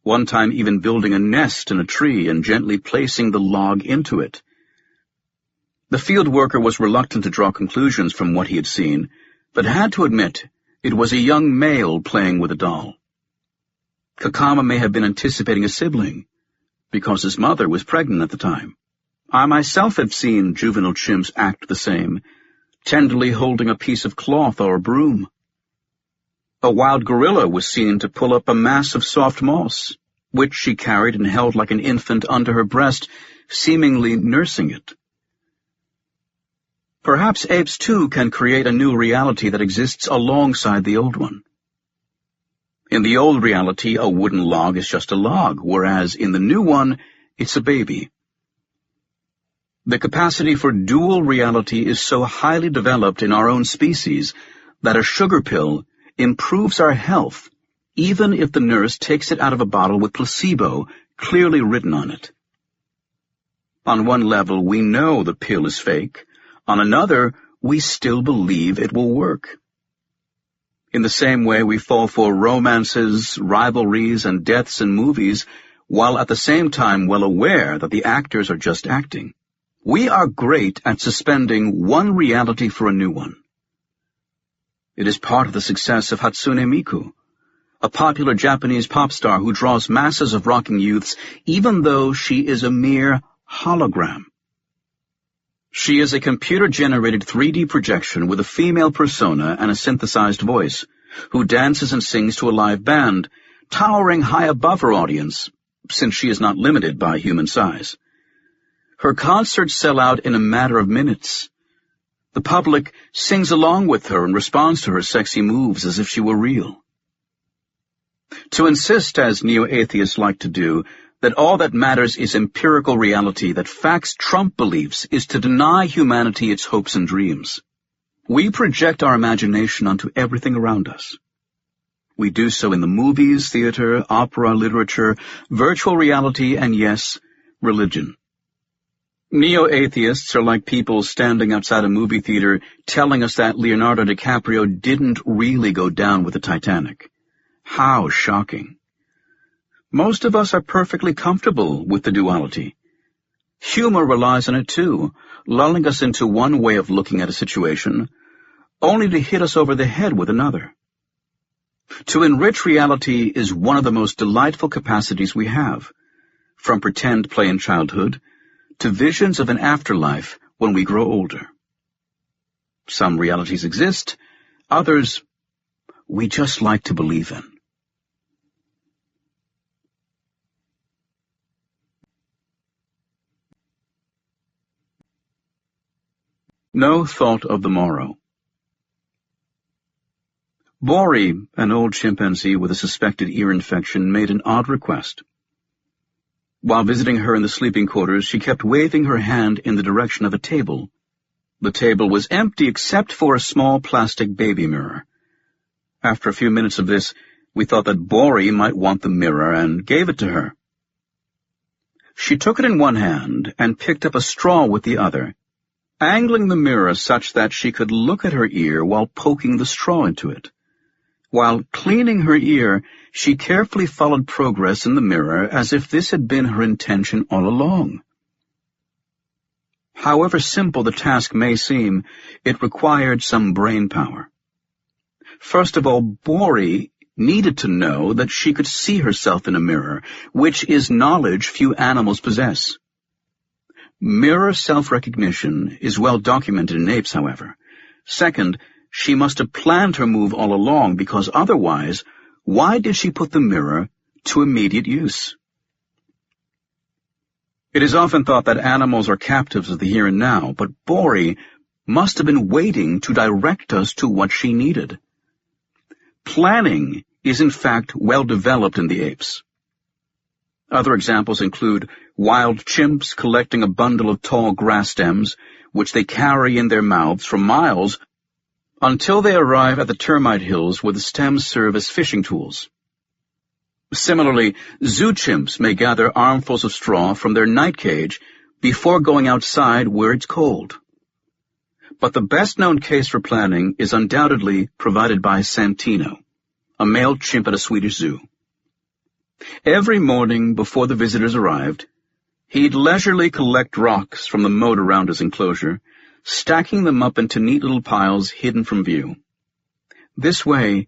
one time even building a nest in a tree and gently placing the log into it. The field worker was reluctant to draw conclusions from what he had seen, but had to admit it was a young male playing with a doll. Kakama may have been anticipating a sibling, because his mother was pregnant at the time. I myself have seen juvenile chimps act the same, tenderly holding a piece of cloth or a broom. A wild gorilla was seen to pull up a mass of soft moss, which she carried and held like an infant under her breast, seemingly nursing it. Perhaps apes, too, can create a new reality that exists alongside the old one. In the old reality, a wooden log is just a log, whereas in the new one, it's a baby. The capacity for dual reality is so highly developed in our own species that a sugar pill improves our health, even if the nurse takes it out of a bottle with placebo clearly written on it. On one level, we know the pill is fake. On another, we still believe it will work. In the same way, we fall for romances, rivalries, and deaths in movies, while at the same time well aware that the actors are just acting. We are great at suspending one reality for a new one. It is part of the success of Hatsune Miku, a popular Japanese pop star who draws masses of rocking youths even though she is a mere hologram. She is a computer-generated 3D projection with a female persona and a synthesized voice, who dances and sings to a live band, towering high above her audience, since she is not limited by human size. Her concerts sell out in a matter of minutes. The public sings along with her and responds to her sexy moves as if she were real. To insist, as neo-atheists like to do, that all that matters is empirical reality, that facts trump beliefs, is to deny humanity its hopes and dreams. We project our imagination onto everything around us. We do so in the movies, theater, opera, literature, virtual reality, and yes, religion. Neo-atheists are like people standing outside a movie theater telling us that Leonardo DiCaprio didn't really go down with the Titanic. How shocking. Most of us are perfectly comfortable with the duality. Humor relies on it too, lulling us into one way of looking at a situation, only to hit us over the head with another. To enrich reality is one of the most delightful capacities we have, from pretend play in childhood to visions of an afterlife when we grow older. Some realities exist, others we just like to believe in. No thought of the morrow. Bori, an old chimpanzee with a suspected ear infection, made an odd request. While visiting her in the sleeping quarters, she kept waving her hand in the direction of a table. The table was empty except for a small plastic baby mirror. After a few minutes of this, we thought that Bori might want the mirror and gave it to her. She took it in one hand and picked up a straw with the other, angling the mirror such that she could look at her ear while poking the straw into it. While cleaning her ear, she carefully followed progress in the mirror as if this had been her intention all along. However simple the task may seem, it required some brain power. First of all, Bori needed to know that she could see herself in a mirror, which is knowledge few animals possess. Mirror self-recognition is well documented in apes, however. Second, she must have planned her move all along, because otherwise, why did she put the mirror to immediate use? It is often thought that animals are captives of the here and now, but Bori must have been waiting to direct us to what she needed. Planning is in fact well developed in the apes. Other examples include wild chimps collecting a bundle of tall grass stems, which they carry in their mouths for miles until they arrive at the termite hills where the stems serve as fishing tools. Similarly, zoo chimps may gather armfuls of straw from their night cage before going outside where it's cold. But the best-known case for planning is undoubtedly provided by Santino, a male chimp at a Swedish zoo. Every morning before the visitors arrived, he'd leisurely collect rocks from the moat around his enclosure, stacking them up into neat little piles hidden from view. This way,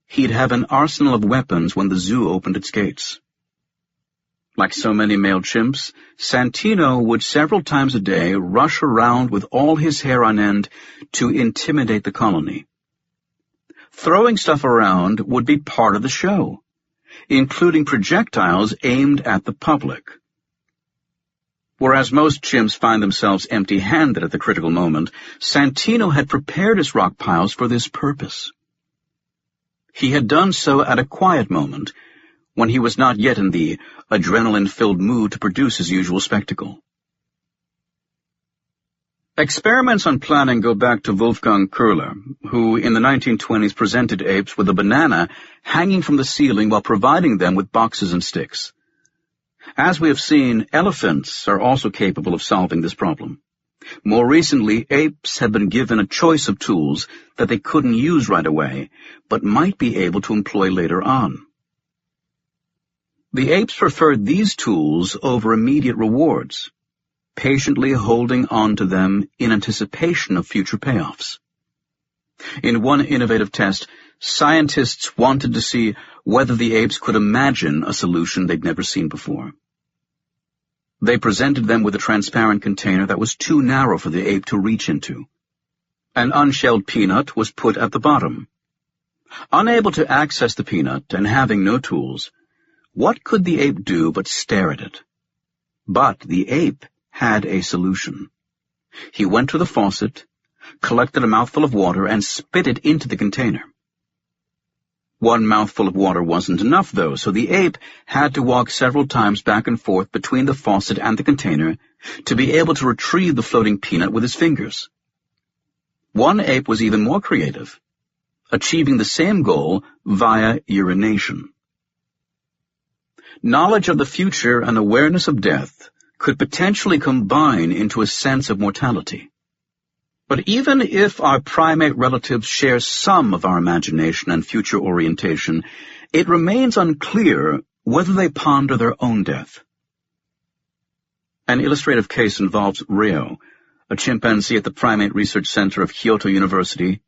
he'd have an arsenal of weapons when the zoo opened its gates. Like so many male chimps, Santino would several times a day rush around with all his hair on end to intimidate the colony. Throwing stuff around would be part of the show, including projectiles aimed at the public. Whereas most chimps find themselves empty-handed at the critical moment, Santino had prepared his rock piles for this purpose. He had done so at a quiet moment, when he was not yet in the adrenaline-filled mood to produce his usual spectacle. Experiments on planning go back to Wolfgang Köhler, who in the 1920s presented apes with a banana hanging from the ceiling while providing them with boxes and sticks. As we have seen, elephants are also capable of solving this problem. More recently, apes have been given a choice of tools that they couldn't use right away, but might be able to employ later on. The apes preferred these tools over immediate rewards, patiently holding on to them in anticipation of future payoffs. In one innovative test, scientists wanted to see whether the apes could imagine a solution they'd never seen before. They presented them with a transparent container that was too narrow for the ape to reach into. An unshelled peanut was put at the bottom. Unable to access the peanut and having no tools, what could the ape do but stare at it? But the ape had a solution. He went to the faucet, collected a mouthful of water, and spit it into the container. One mouthful of water wasn't enough, though, so the ape had to walk several times back and forth between the faucet and the container to be able to retrieve the floating peanut with his fingers. One ape was even more creative, achieving the same goal via urination. Knowledge of the future and awareness of death could potentially combine into a sense of mortality. But even if our primate relatives share some of our imagination and future orientation, it remains unclear whether they ponder their own death. An illustrative case involves Reo, a chimpanzee at the Primate Research Center of Kyoto University.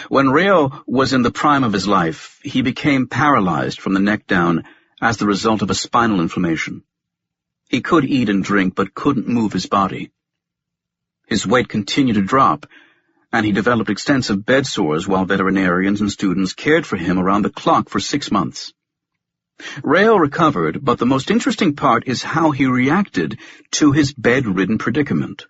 When Reo was in the prime of his life, he became paralyzed from the neck down as the result of a spinal inflammation. He could eat and drink, but couldn't move his body. His weight continued to drop, and he developed extensive bed sores while veterinarians and students cared for him around the clock for 6 months. Reo recovered, but the most interesting part is how he reacted to his bedridden predicament.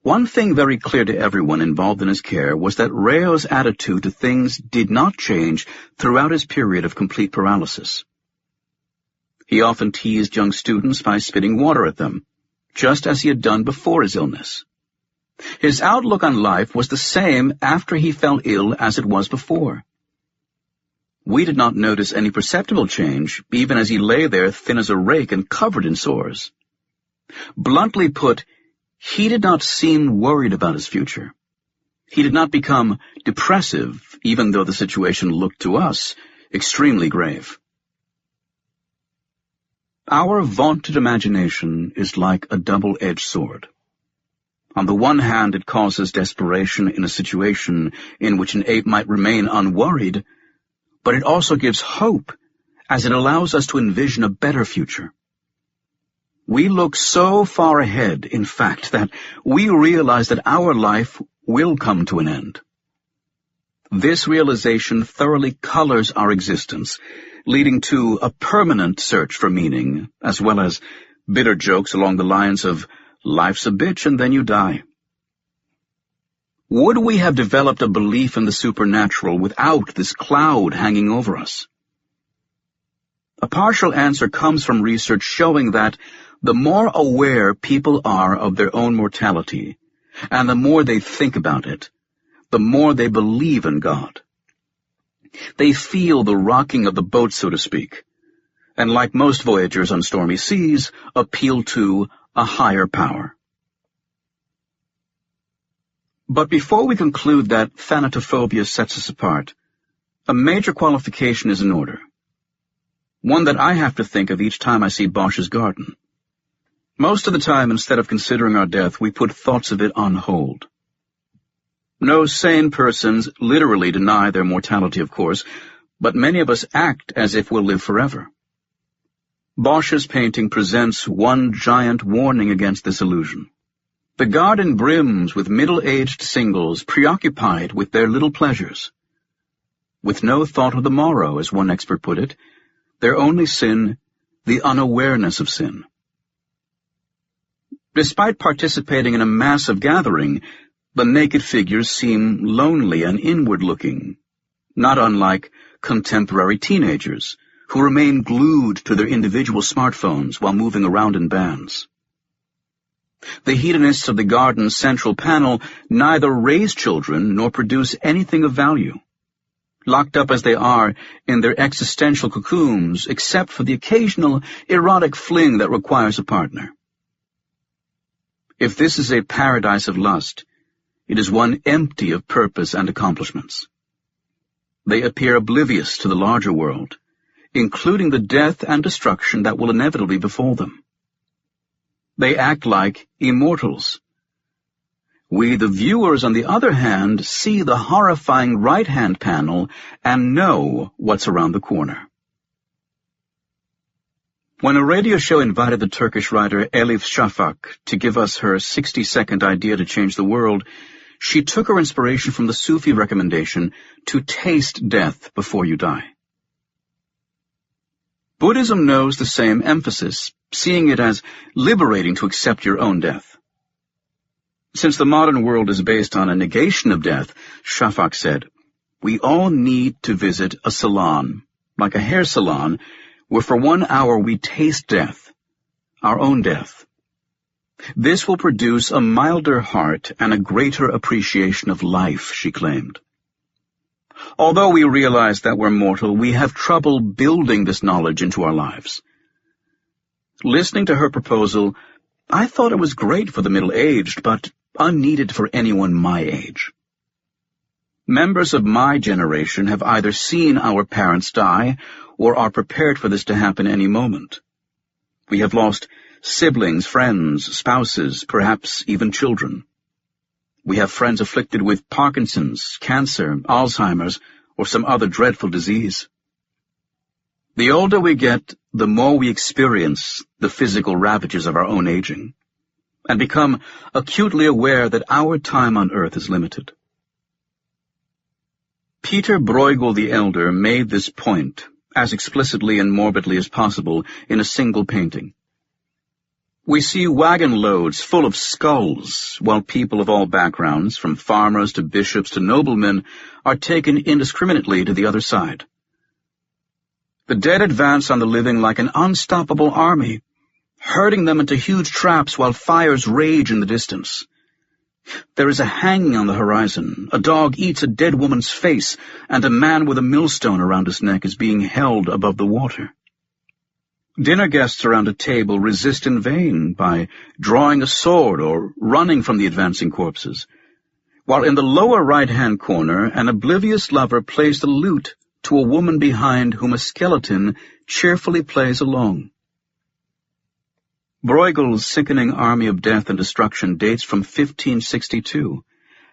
One thing very clear to everyone involved in his care was that Reo's attitude to things did not change throughout his period of complete paralysis. He often teased young students by spitting water at them, just as he had done before his illness. His outlook on life was the same after he fell ill as it was before. We did not notice any perceptible change, even as he lay there thin as a rake and covered in sores. Bluntly put, he did not seem worried about his future. He did not become depressive, even though the situation looked to us extremely grave. Our vaunted imagination is like a double-edged sword. On the one hand, it causes desperation in a situation in which an ape might remain unworried, but it also gives hope as it allows us to envision a better future. We look so far ahead, in fact, that we realize that our life will come to an end. This realization thoroughly colors our existence, leading to a permanent search for meaning, as well as bitter jokes along the lines of, "Life's a bitch and then you die." Would we have developed a belief in the supernatural without this cloud hanging over us? A partial answer comes from research showing that the more aware people are of their own mortality, and the more they think about it, the more they believe in God. They feel the rocking of the boat, so to speak, and like most voyagers on stormy seas, appeal to a higher power. But before we conclude that thanatophobia sets us apart, a major qualification is in order. One that I have to think of each time I see Bosch's garden. Most of the time, instead of considering our death, we put thoughts of it on hold. No sane persons literally deny their mortality, of course, but many of us act as if we'll live forever. Bosch's painting presents one giant warning against this illusion. The garden brims with middle-aged singles preoccupied with their little pleasures. With no thought of the morrow, as one expert put it, their only sin, the unawareness of sin. Despite participating in a massive gathering, the naked figures seem lonely and inward-looking, not unlike contemporary teenagers who remain glued to their individual smartphones while moving around in bands. The hedonists of the garden's central panel neither raise children nor produce anything of value, locked up as they are in their existential cocoons, except for the occasional erotic fling that requires a partner. If this is a paradise of lust, it is one empty of purpose and accomplishments. They appear oblivious to the larger world, including the death and destruction that will inevitably befall them. They act like immortals. We, the viewers, on the other hand, see the horrifying right-hand panel and know what's around the corner. When a radio show invited the Turkish writer Elif Shafak to give us her 60-second idea to change the world, she took her inspiration from the Sufi recommendation to taste death before you die. Buddhism knows the same emphasis, seeing it as liberating to accept your own death. Since the modern world is based on a negation of death, Shafak said, we all need to visit a salon, like a hair salon, where for 1 hour we taste death, our own death. This will produce a milder heart and a greater appreciation of life, she claimed. Although we realize that we're mortal, we have trouble building this knowledge into our lives. Listening to her proposal, I thought it was great for the middle-aged, but unneeded for anyone my age. Members of my generation have either seen our parents die or are prepared for this to happen any moment. We have lost siblings, friends, spouses, perhaps even children. We have friends afflicted with Parkinson's, cancer, Alzheimer's, or some other dreadful disease. The older we get, the more we experience the physical ravages of our own aging, and become acutely aware that our time on earth is limited. Peter Bruegel the Elder made this point as explicitly and morbidly as possible in a single painting. We see wagon loads full of skulls, while people of all backgrounds, from farmers to bishops to noblemen, are taken indiscriminately to the other side. The dead advance on the living like an unstoppable army, herding them into huge traps while fires rage in the distance. There is a hanging on the horizon, a dog eats a dead woman's face, and a man with a millstone around his neck is being held above the water. Dinner guests around a table resist in vain by drawing a sword or running from the advancing corpses, while in the lower right-hand corner an oblivious lover plays the lute to a woman behind whom a skeleton cheerfully plays along. Bruegel's sickening army of death and destruction dates from 1562,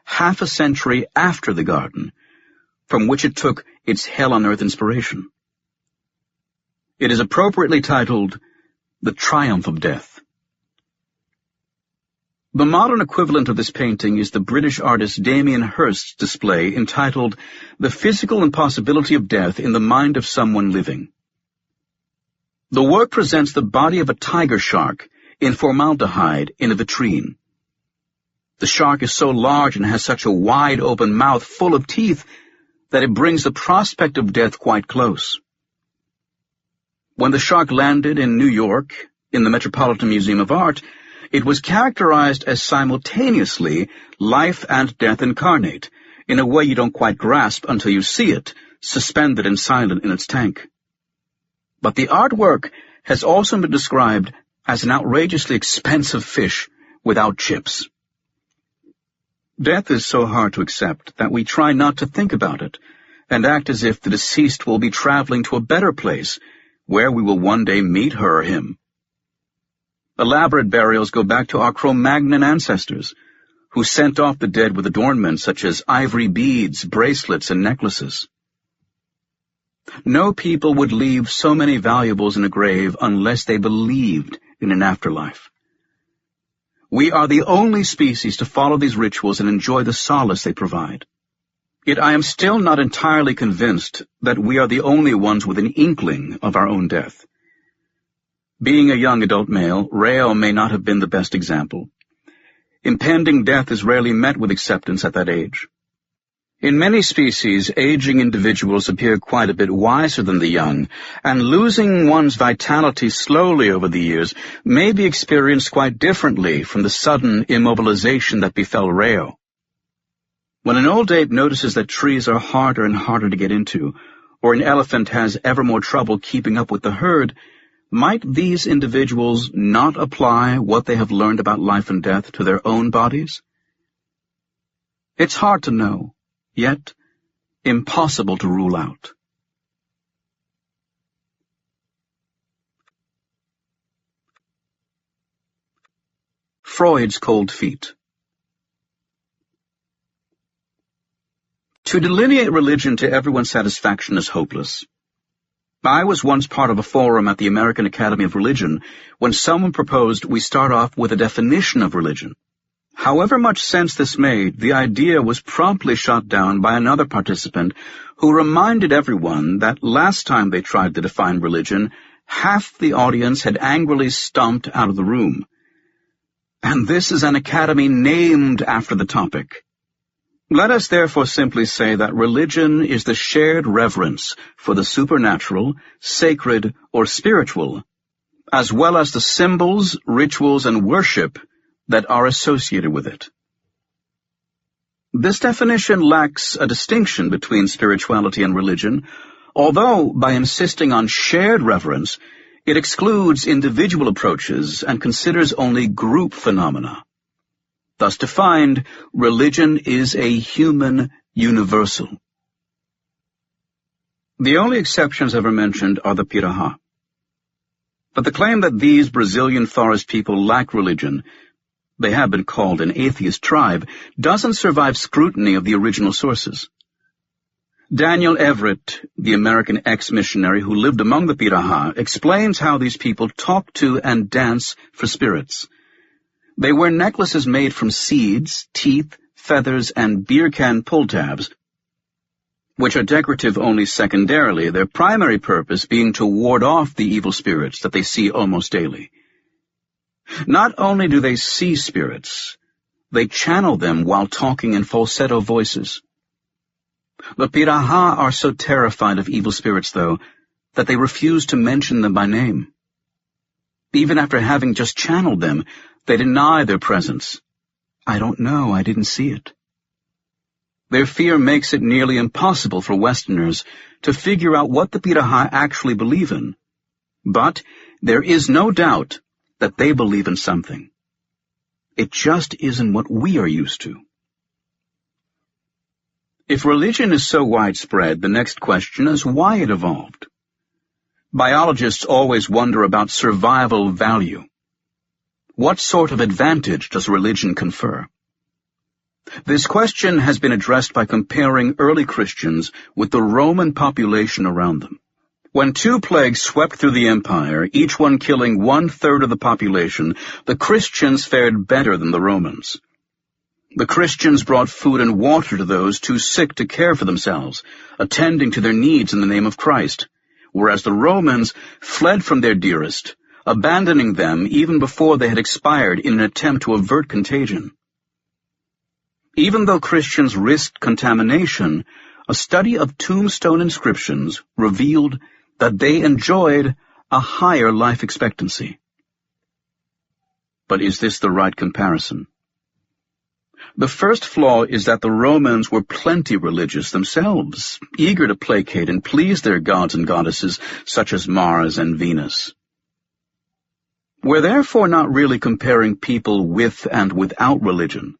half a century after the garden, from which it took its hell-on-earth inspiration. It is appropriately titled The Triumph of Death. The modern equivalent of this painting is the British artist Damien Hirst's display entitled The Physical Impossibility of Death in the Mind of Someone Living. The work presents the body of a tiger shark in formaldehyde in a vitrine. The shark is so large and has such a wide-open mouth full of teeth that it brings the prospect of death quite close. When the shark landed in New York, in the Metropolitan Museum of Art, it was characterized as simultaneously life and death incarnate, in a way you don't quite grasp until you see it, suspended and silent in its tank. But the artwork has also been described as an outrageously expensive fish without chips. Death is so hard to accept that we try not to think about it, and act as if the deceased will be traveling to a better place, where we will one day meet her or him. Elaborate burials go back to our Cro-Magnon ancestors, who sent off the dead with adornments such as ivory beads, bracelets, and necklaces. No people would leave so many valuables in a grave unless they believed in an afterlife. We are the only species to follow these rituals and enjoy the solace they provide. Yet I am still not entirely convinced that we are the only ones with an inkling of our own death. Being a young adult male, Rael may not have been the best example. Impending death is rarely met with acceptance at that age. In many species, aging individuals appear quite a bit wiser than the young, and losing one's vitality slowly over the years may be experienced quite differently from the sudden immobilization that befell Rael. When an old ape notices that trees are harder and harder to get into, or an elephant has ever more trouble keeping up with the herd, might these individuals not apply what they have learned about life and death to their own bodies? It's hard to know, yet impossible to rule out. Freud's cold feet. To delineate religion to everyone's satisfaction is hopeless. I was once part of a forum at the American Academy of Religion when someone proposed we start off with a definition of religion. However much sense this made, the idea was promptly shot down by another participant who reminded everyone that last time they tried to define religion, half the audience had angrily stomped out of the room. And this is an academy named after the topic. Let us therefore simply say that religion is the shared reverence for the supernatural, sacred, or spiritual, as well as the symbols, rituals, and worship that are associated with it. This definition lacks a distinction between spirituality and religion, although by insisting on shared reverence, it excludes individual approaches and considers only group phenomena. Thus defined, religion is a human universal. The only exceptions ever mentioned are the Piraha. But the claim that these Brazilian forest people lack religion, they have been called an atheist tribe, doesn't survive scrutiny of the original sources. Daniel Everett, the American ex-missionary who lived among the Piraha, explains how these people talk to and dance for spirits. They wear necklaces made from seeds, teeth, feathers, and beer can pull tabs, which are decorative only secondarily, their primary purpose being to ward off the evil spirits that they see almost daily. Not only do they see spirits, they channel them while talking in falsetto voices. The Piraha are so terrified of evil spirits, though, that they refuse to mention them by name. Even after having just channeled them, they deny their presence. I don't know, I didn't see it. Their fear makes it nearly impossible for Westerners to figure out what the Piraha actually believe in. But there is no doubt that they believe in something. It just isn't what we are used to. If religion is so widespread, the next question is why it evolved. Biologists always wonder about survival value. What sort of advantage does religion confer? This question has been addressed by comparing early Christians with the Roman population around them. When 2 plagues swept through the empire, each one killing 1/3 of the population, the Christians fared better than the Romans. The Christians brought food and water to those too sick to care for themselves, attending to their needs in the name of Christ, whereas the Romans fled from their dearest, abandoning them even before they had expired in an attempt to avert contagion. Even though Christians risked contamination, a study of tombstone inscriptions revealed that they enjoyed a higher life expectancy. But is this the right comparison? The first flaw is that the Romans were plenty religious themselves, eager to placate and please their gods and goddesses such as Mars and Venus. We're therefore not really comparing people with and without religion.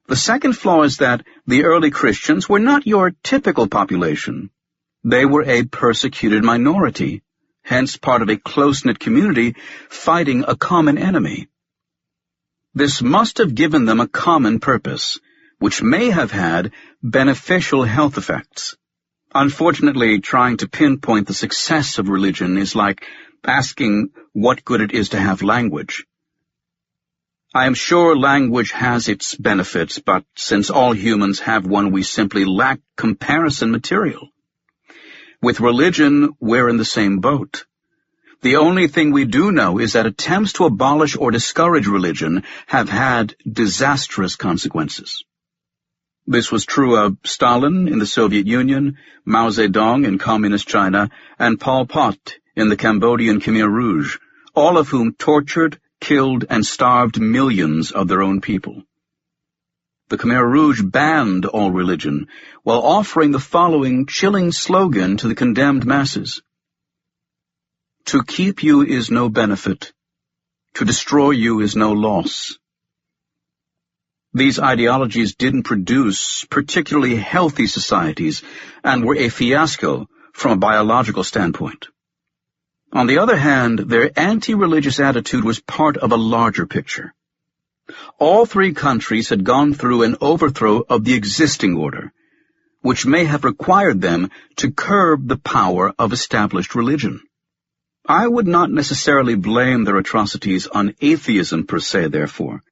The second flaw is that the early Christians were not your typical population. They were a persecuted minority, hence part of a close-knit community fighting a common enemy. This must have given them a common purpose, which may have had beneficial health effects. Unfortunately, trying to pinpoint the success of religion is like asking what good it is to have language. I am sure language has its benefits, but since all humans have one, we simply lack comparison material. With religion, we're in the same boat. The only thing we do know is that attempts to abolish or discourage religion have had disastrous consequences. This was true of Stalin in the Soviet Union, Mao Zedong in Communist China, and Pol Pot in the Cambodian Khmer Rouge, all of whom tortured, killed, and starved millions of their own people. The Khmer Rouge banned all religion, while offering the following chilling slogan to the condemned masses: To keep you is no benefit. To destroy you is no loss. These ideologies didn't produce particularly healthy societies and were a fiasco from a biological standpoint. On the other hand, their anti-religious attitude was part of a larger picture. All three countries had gone through an overthrow of the existing order, which may have required them to curb the power of established religion. I would not necessarily blame their atrocities on atheism per se, therefore.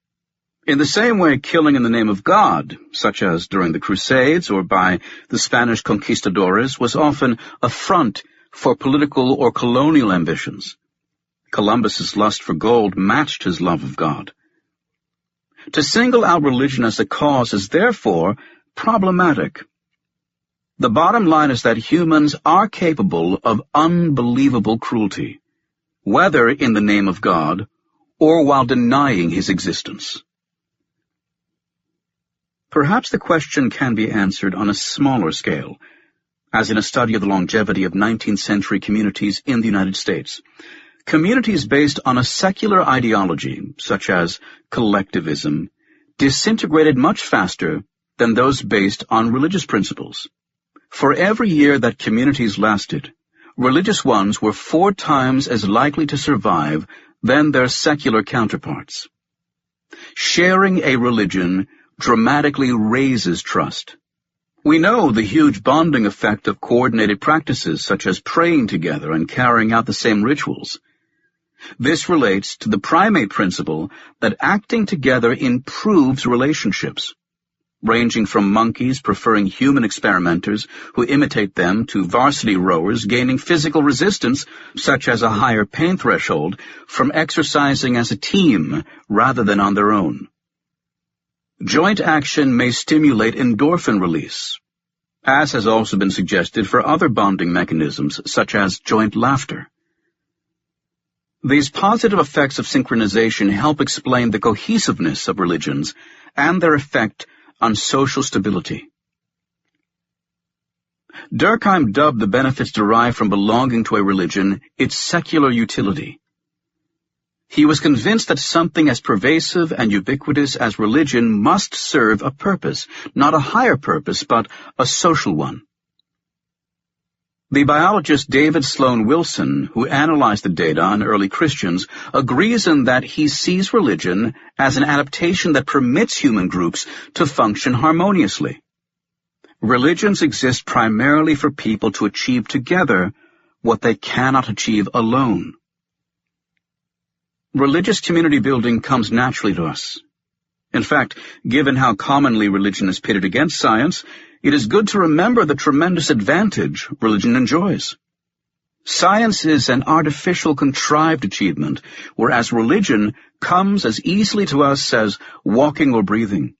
In the same way, killing in the name of God, such as during the Crusades or by the Spanish conquistadores, was often a front for political or colonial ambitions. Columbus's lust for gold matched his love of God. To single out religion as a cause is therefore problematic. The bottom line is that humans are capable of unbelievable cruelty, whether in the name of God or while denying his existence. Perhaps the question can be answered on a smaller scale, as in a study of the longevity of 19th century communities in the United States. Communities based on a secular ideology, such as collectivism, disintegrated much faster than those based on religious principles. For every year that communities lasted, religious ones were 4 times as likely to survive than their secular counterparts. Sharing a religion dramatically raises trust. We know the huge bonding effect of coordinated practices such as praying together and carrying out the same rituals. This relates to the primate principle that acting together improves relationships, ranging from monkeys preferring human experimenters who imitate them to varsity rowers gaining physical resistance, such as a higher pain threshold, from exercising as a team rather than on their own. Joint action may stimulate endorphin release, as has also been suggested for other bonding mechanisms, such as joint laughter. These positive effects of synchronization help explain the cohesiveness of religions and their effect on social stability. Durkheim dubbed the benefits derived from belonging to a religion its secular utility. He was convinced that something as pervasive and ubiquitous as religion must serve a purpose, not a higher purpose, but a social one. The biologist David Sloan Wilson, who analyzed the data on early Christians, agrees in that he sees religion as an adaptation that permits human groups to function harmoniously. Religions exist primarily for people to achieve together what they cannot achieve alone. Religious community building comes naturally to us. In fact, given how commonly religion is pitted against science, it is good to remember the tremendous advantage religion enjoys. Science is an artificial, contrived achievement, whereas religion comes as easily to us as walking or breathing.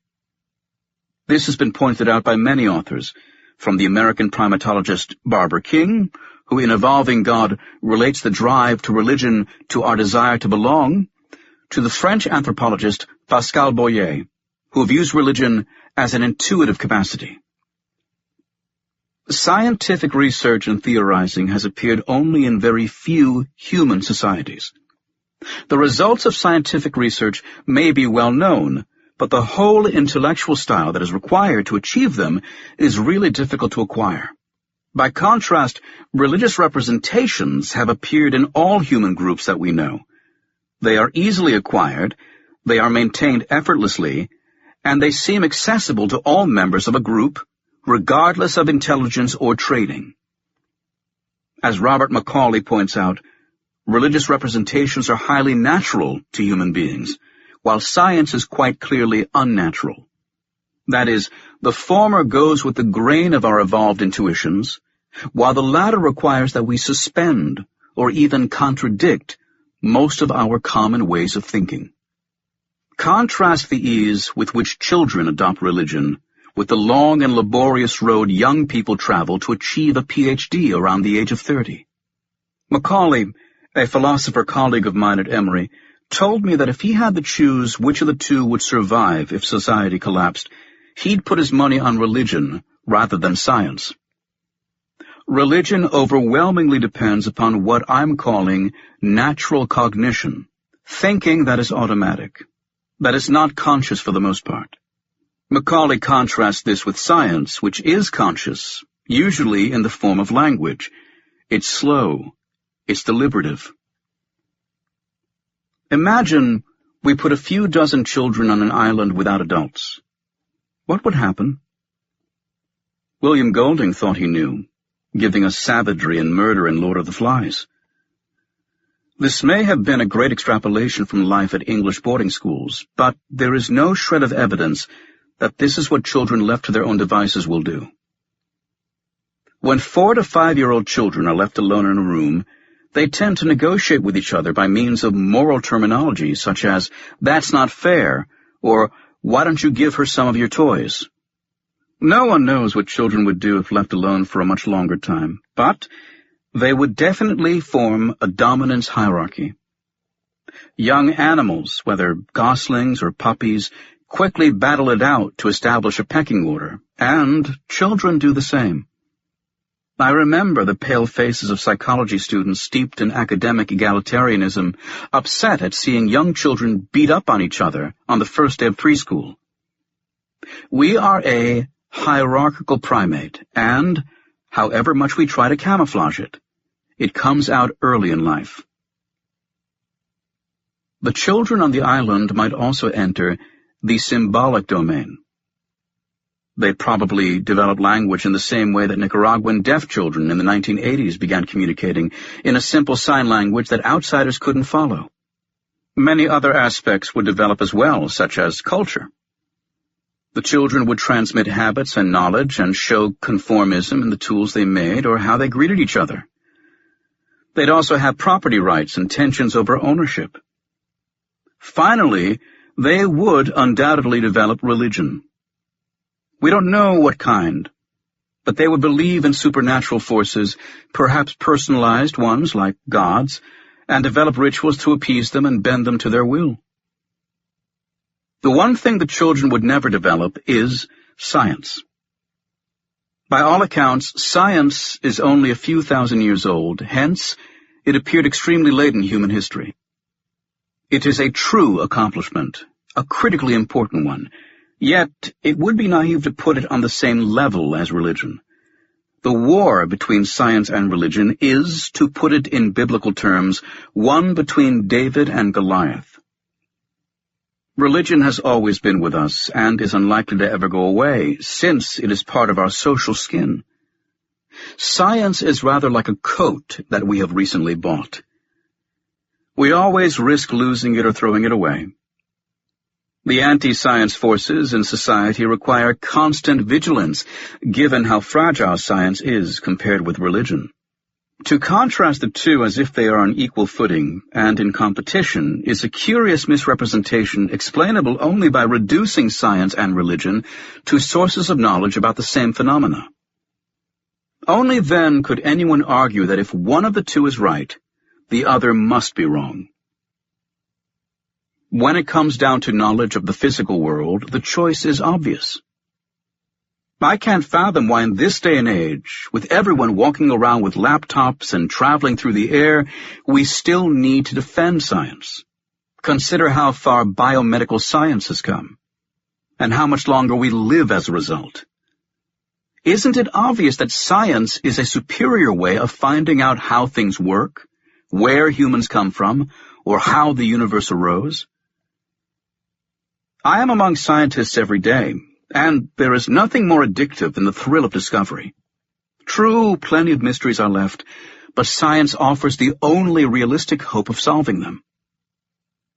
This has been pointed out by many authors, from the American primatologist Barbara King, who in Evolving God relates the drive to religion to our desire to belong, to the French anthropologist Pascal Boyer, who views religion as an intuitive capacity. Scientific research and theorizing has appeared only in very few human societies. The results of scientific research may be well known, but the whole intellectual style that is required to achieve them is really difficult to acquire. By contrast, religious representations have appeared in all human groups that we know. They are easily acquired, they are maintained effortlessly, and they seem accessible to all members of a group, regardless of intelligence or training. As Robert Macaulay points out, religious representations are highly natural to human beings, while science is quite clearly unnatural. That is, the former goes with the grain of our evolved intuitions, while the latter requires that we suspend or even contradict most of our common ways of thinking. Contrast the ease with which children adopt religion with the long and laborious road young people travel to achieve a PhD around the age of 30. Macaulay, a philosopher colleague of mine at Emory, told me that if he had to choose which of the two would survive if society collapsed, he'd put his money on religion rather than science. Religion overwhelmingly depends upon what I'm calling natural cognition, thinking that is automatic, that is not conscious for the most part. Macaulay contrasts this with science, which is conscious, usually in the form of language. It's slow. It's deliberative. Imagine we put a few dozen children on an island without adults. What would happen? William Golding thought he knew, giving us savagery and murder in Lord of the Flies. This may have been a great extrapolation from life at English boarding schools, but there is no shred of evidence that this is what children left to their own devices will do. When 4 to 5-year-old children are left alone in a room, they tend to negotiate with each other by means of moral terminology such as, "That's not fair," or "Why don't you give her some of your toys?" No one knows what children would do if left alone for a much longer time, but they would definitely form a dominance hierarchy. Young animals, whether goslings or puppies, quickly battle it out to establish a pecking order, and children do the same. I remember the pale faces of psychology students steeped in academic egalitarianism, upset at seeing young children beat up on each other on the first day of preschool. We are a hierarchical primate, and, however much we try to camouflage it, it comes out early in life. The children on the island might also enter the symbolic domain. They probably developed language in the same way that Nicaraguan deaf children in the 1980s began communicating, in a simple sign language that outsiders couldn't follow. Many other aspects would develop as well, such as culture. The children would transmit habits and knowledge and show conformism in the tools they made or how they greeted each other. They'd also have property rights and tensions over ownership. Finally, they would undoubtedly develop religion. We don't know what kind, but they would believe in supernatural forces, perhaps personalized ones like gods, and develop rituals to appease them and bend them to their will. The one thing the children would never develop is science. By all accounts, science is only a few thousand years old, hence, it appeared extremely late in human history. It is a true accomplishment, a critically important one, yet it would be naive to put it on the same level as religion. The war between science and religion is, to put it in biblical terms, one between David and Goliath. Religion has always been with us and is unlikely to ever go away, since it is part of our social skin. Science is rather like a coat that we have recently bought. We always risk losing it or throwing it away. The anti-science forces in society require constant vigilance, given how fragile science is compared with religion. To contrast the two as if they are on equal footing and in competition is a curious misrepresentation explainable only by reducing science and religion to sources of knowledge about the same phenomena. Only then could anyone argue that if one of the two is right, the other must be wrong. When it comes down to knowledge of the physical world, the choice is obvious. I can't fathom why in this day and age, with everyone walking around with laptops and traveling through the air, we still need to defend science. Consider how far biomedical science has come, and how much longer we live as a result. Isn't it obvious that science is a superior way of finding out how things work, where humans come from, or how the universe arose? I am among scientists every day, and there is nothing more addictive than the thrill of discovery. True, plenty of mysteries are left, but science offers the only realistic hope of solving them.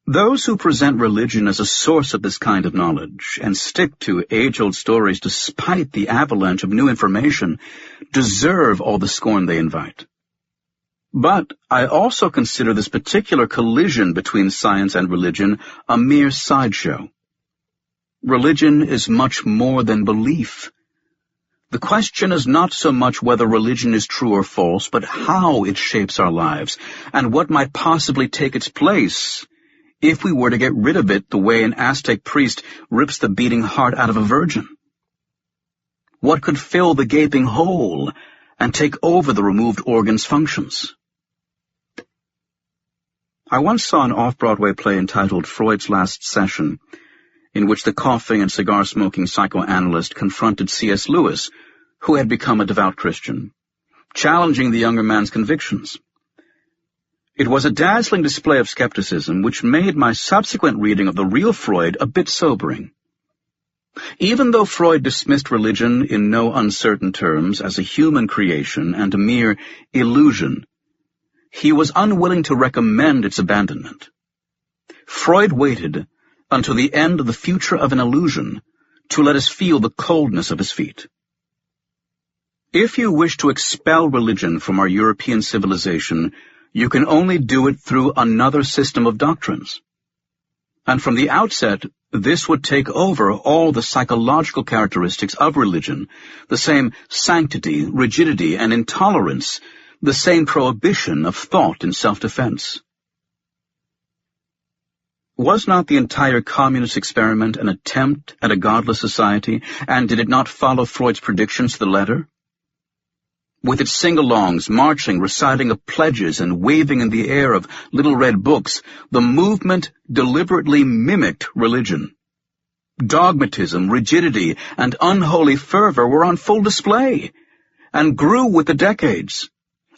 Those who present religion as a source of this kind of knowledge and stick to age-old stories despite the avalanche of new information deserve all the scorn they invite. But I also consider this particular collision between science and religion a mere sideshow. Religion is much more than belief. The question is not so much whether religion is true or false, but how it shapes our lives, and what might possibly take its place if we were to get rid of it the way an Aztec priest rips the beating heart out of a virgin. What could fill the gaping hole, and take over the removed organ's functions. I once saw an off-Broadway play entitled Freud's Last Session, in which the coughing and cigar-smoking psychoanalyst confronted C.S. Lewis, who had become a devout Christian, challenging the younger man's convictions. It was a dazzling display of skepticism which made my subsequent reading of the real Freud a bit sobering. Even though Freud dismissed religion in no uncertain terms as a human creation and a mere illusion, he was unwilling to recommend its abandonment. Freud waited until the end of the future of an illusion to let us feel the coldness of his feet. If you wish to expel religion from our European civilization, you can only do it through another system of doctrines. And from the outset, this would take over all the psychological characteristics of religion, the same sanctity, rigidity, and intolerance, the same prohibition of thought and self-defense. Was not the entire communist experiment an attempt at a godless society, and did it not follow Freud's predictions to the letter? With its sing-alongs, marching, reciting of pledges, and waving in the air of little red books, the movement deliberately mimicked religion. Dogmatism, rigidity, and unholy fervor were on full display, and grew with the decades,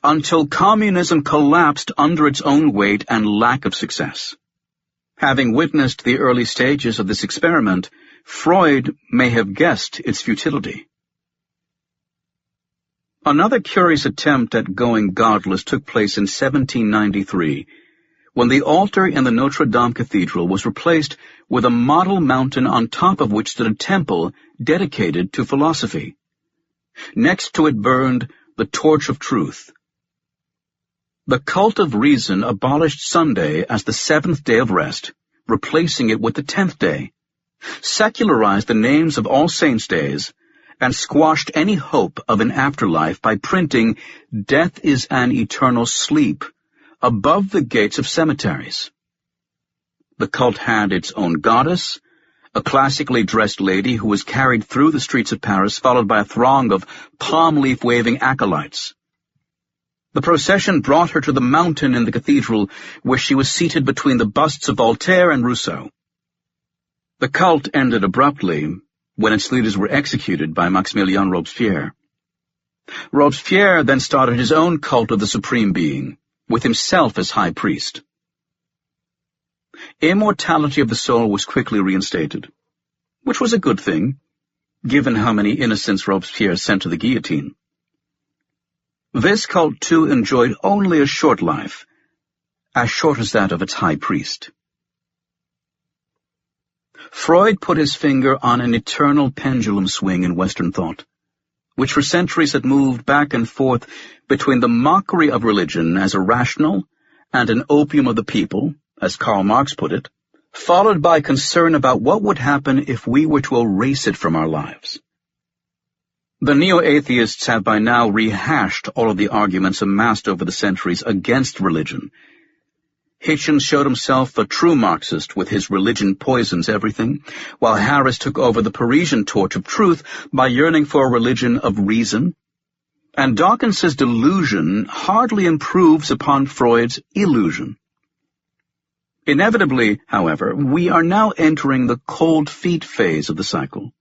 until communism collapsed under its own weight and lack of success. Having witnessed the early stages of this experiment, Freud may have guessed its futility. Another curious attempt at going godless took place in 1793, when the altar in the Notre Dame Cathedral was replaced with a model mountain on top of which stood a temple dedicated to philosophy. Next to it burned the torch of truth. The cult of reason abolished Sunday as the seventh day of rest, replacing it with the 10th day, secularized the names of all saints' days, and squashed any hope of an afterlife by printing "Death is an eternal sleep" above the gates of cemeteries. The cult had its own goddess, a classically dressed lady who was carried through the streets of Paris, followed by a throng of palm-leaf-waving acolytes. The procession brought her to the mountain in the cathedral, where she was seated between the busts of Voltaire and Rousseau. The cult ended abruptly when its leaders were executed by Maximilien Robespierre. Robespierre then started his own cult of the Supreme Being, with himself as high priest. Immortality of the soul was quickly reinstated, which was a good thing, given how many innocents Robespierre sent to the guillotine. This cult, too, enjoyed only a short life, as short as that of its high priest. Freud put his finger on an eternal pendulum swing in Western thought, which for centuries had moved back and forth between the mockery of religion as irrational and an opium of the people, as Karl Marx put it, followed by concern about what would happen if we were to erase it from our lives. The neo-atheists have by now rehashed all of the arguments amassed over the centuries against religion. Hitchens showed himself a true Marxist with his "religion poisons everything," while Harris took over the Parisian torch of truth by yearning for a religion of reason. And Dawkins's delusion hardly improves upon Freud's illusion. Inevitably, however, we are now entering the cold feet phase of the cycle.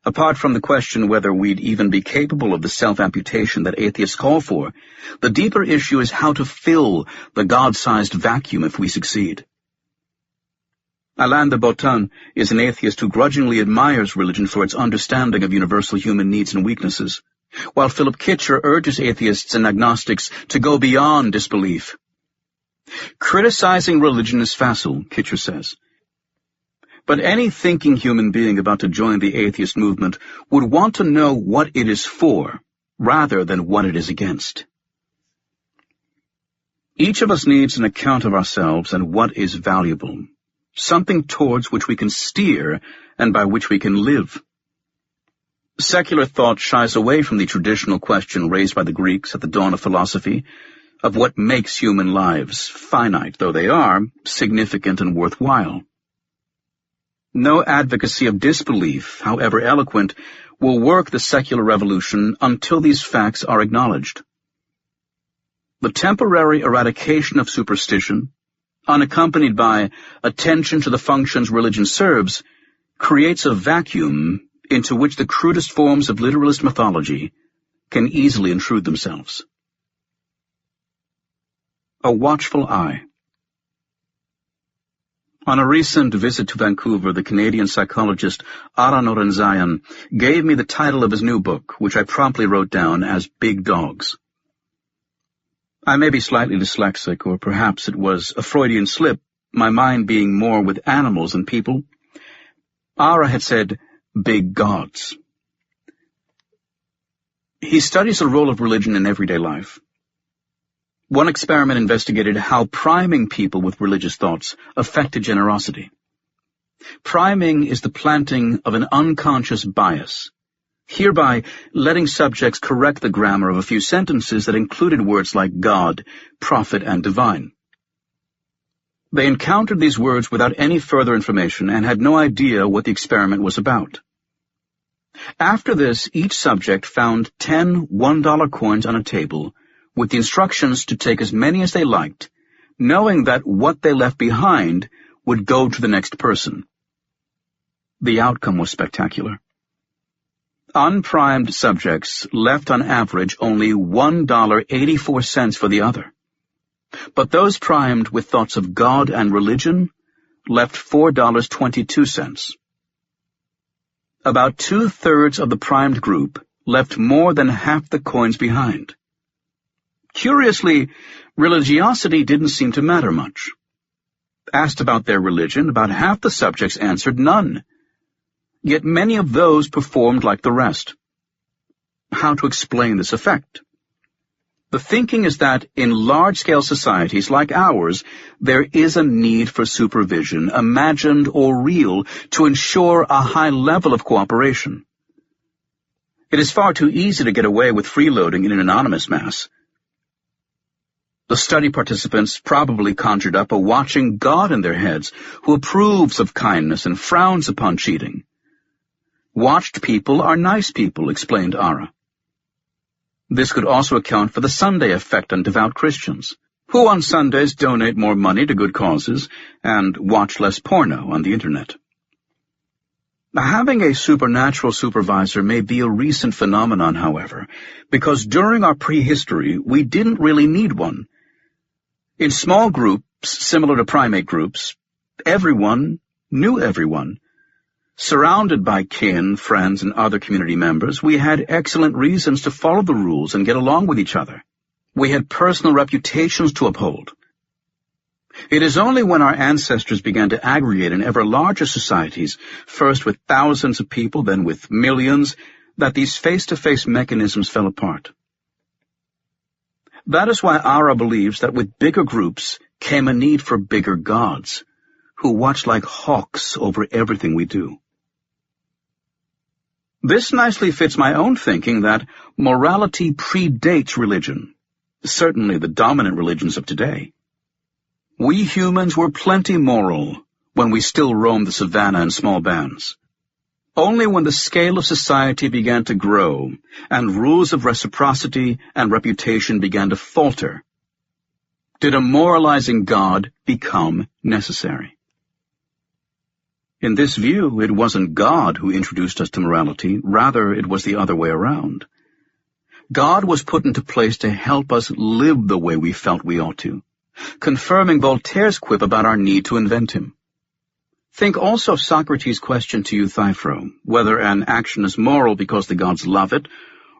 Apart from the question whether we'd even be capable of the self-amputation that atheists call for, the deeper issue is how to fill the God-sized vacuum if we succeed. Alain de Botton is an atheist who grudgingly admires religion for its understanding of universal human needs and weaknesses, while Philip Kitcher urges atheists and agnostics to go beyond disbelief. Criticizing religion is facile, Kitcher says. But any thinking human being about to join the atheist movement would want to know what it is for, rather than what it is against. Each of us needs an account of ourselves and what is valuable, something towards which we can steer and by which we can live. Secular thought shies away from the traditional question raised by the Greeks at the dawn of philosophy, of what makes human lives, finite though they are, significant and worthwhile. No advocacy of disbelief, however eloquent, will work the secular revolution until these facts are acknowledged. The temporary eradication of superstition, unaccompanied by attention to the functions religion serves, creates a vacuum into which the crudest forms of literalist mythology can easily intrude themselves. A watchful eye. On a recent visit to Vancouver, the Canadian psychologist Ara Norenzayan gave me the title of his new book, which I promptly wrote down as Big Dogs. I may be slightly dyslexic, or perhaps it was a Freudian slip, my mind being more with animals than people. Ara had said, big gods. He studies the role of religion in everyday life. One experiment investigated how priming people with religious thoughts affected generosity. Priming is the planting of an unconscious bias, hereby letting subjects correct the grammar of a few sentences that included words like God, prophet, and divine. They encountered these words without any further information and had no idea what the experiment was about. After this, each subject found 10 $1 coins on a table with the instructions to take as many as they liked, knowing that what they left behind would go to the next person. The outcome was spectacular. Unprimed subjects left on average only $1.84 for the other. But those primed with thoughts of God and religion left $4.22. About 2/3 of the primed group left more than half the coins behind. Curiously, religiosity didn't seem to matter much. Asked about their religion, about half the subjects answered none. Yet many of those performed like the rest. How to explain this effect? The thinking is that in large-scale societies like ours, there is a need for supervision, imagined or real, to ensure a high level of cooperation. It is far too easy to get away with freeloading in an anonymous mass. The study participants probably conjured up a watching God in their heads who approves of kindness and frowns upon cheating. Watched people are nice people, explained Ara. This could also account for the Sunday effect on devout Christians, who on Sundays donate more money to good causes and watch less porno on the Internet. Having a supernatural supervisor may be a recent phenomenon, however, because during our prehistory we didn't really need one. In small groups, similar to primate groups, everyone knew everyone. Surrounded by kin, friends, and other community members, we had excellent reasons to follow the rules and get along with each other. We had personal reputations to uphold. It is only when our ancestors began to aggregate in ever larger societies, first with thousands of people, then with millions, that these face-to-face mechanisms fell apart. That is why Ara believes that with bigger groups came a need for bigger gods, who watch like hawks over everything we do. This nicely fits my own thinking that morality predates religion, certainly the dominant religions of today. We humans were plenty moral when we still roamed the savannah in small bands. Only when the scale of society began to grow and rules of reciprocity and reputation began to falter did a moralizing God become necessary. In this view, it wasn't God who introduced us to morality, rather it was the other way around. God was put into place to help us live the way we felt we ought to, confirming Voltaire's quip about our need to invent him. Think also of Socrates' question to Euthyphro, whether an action is moral because the gods love it,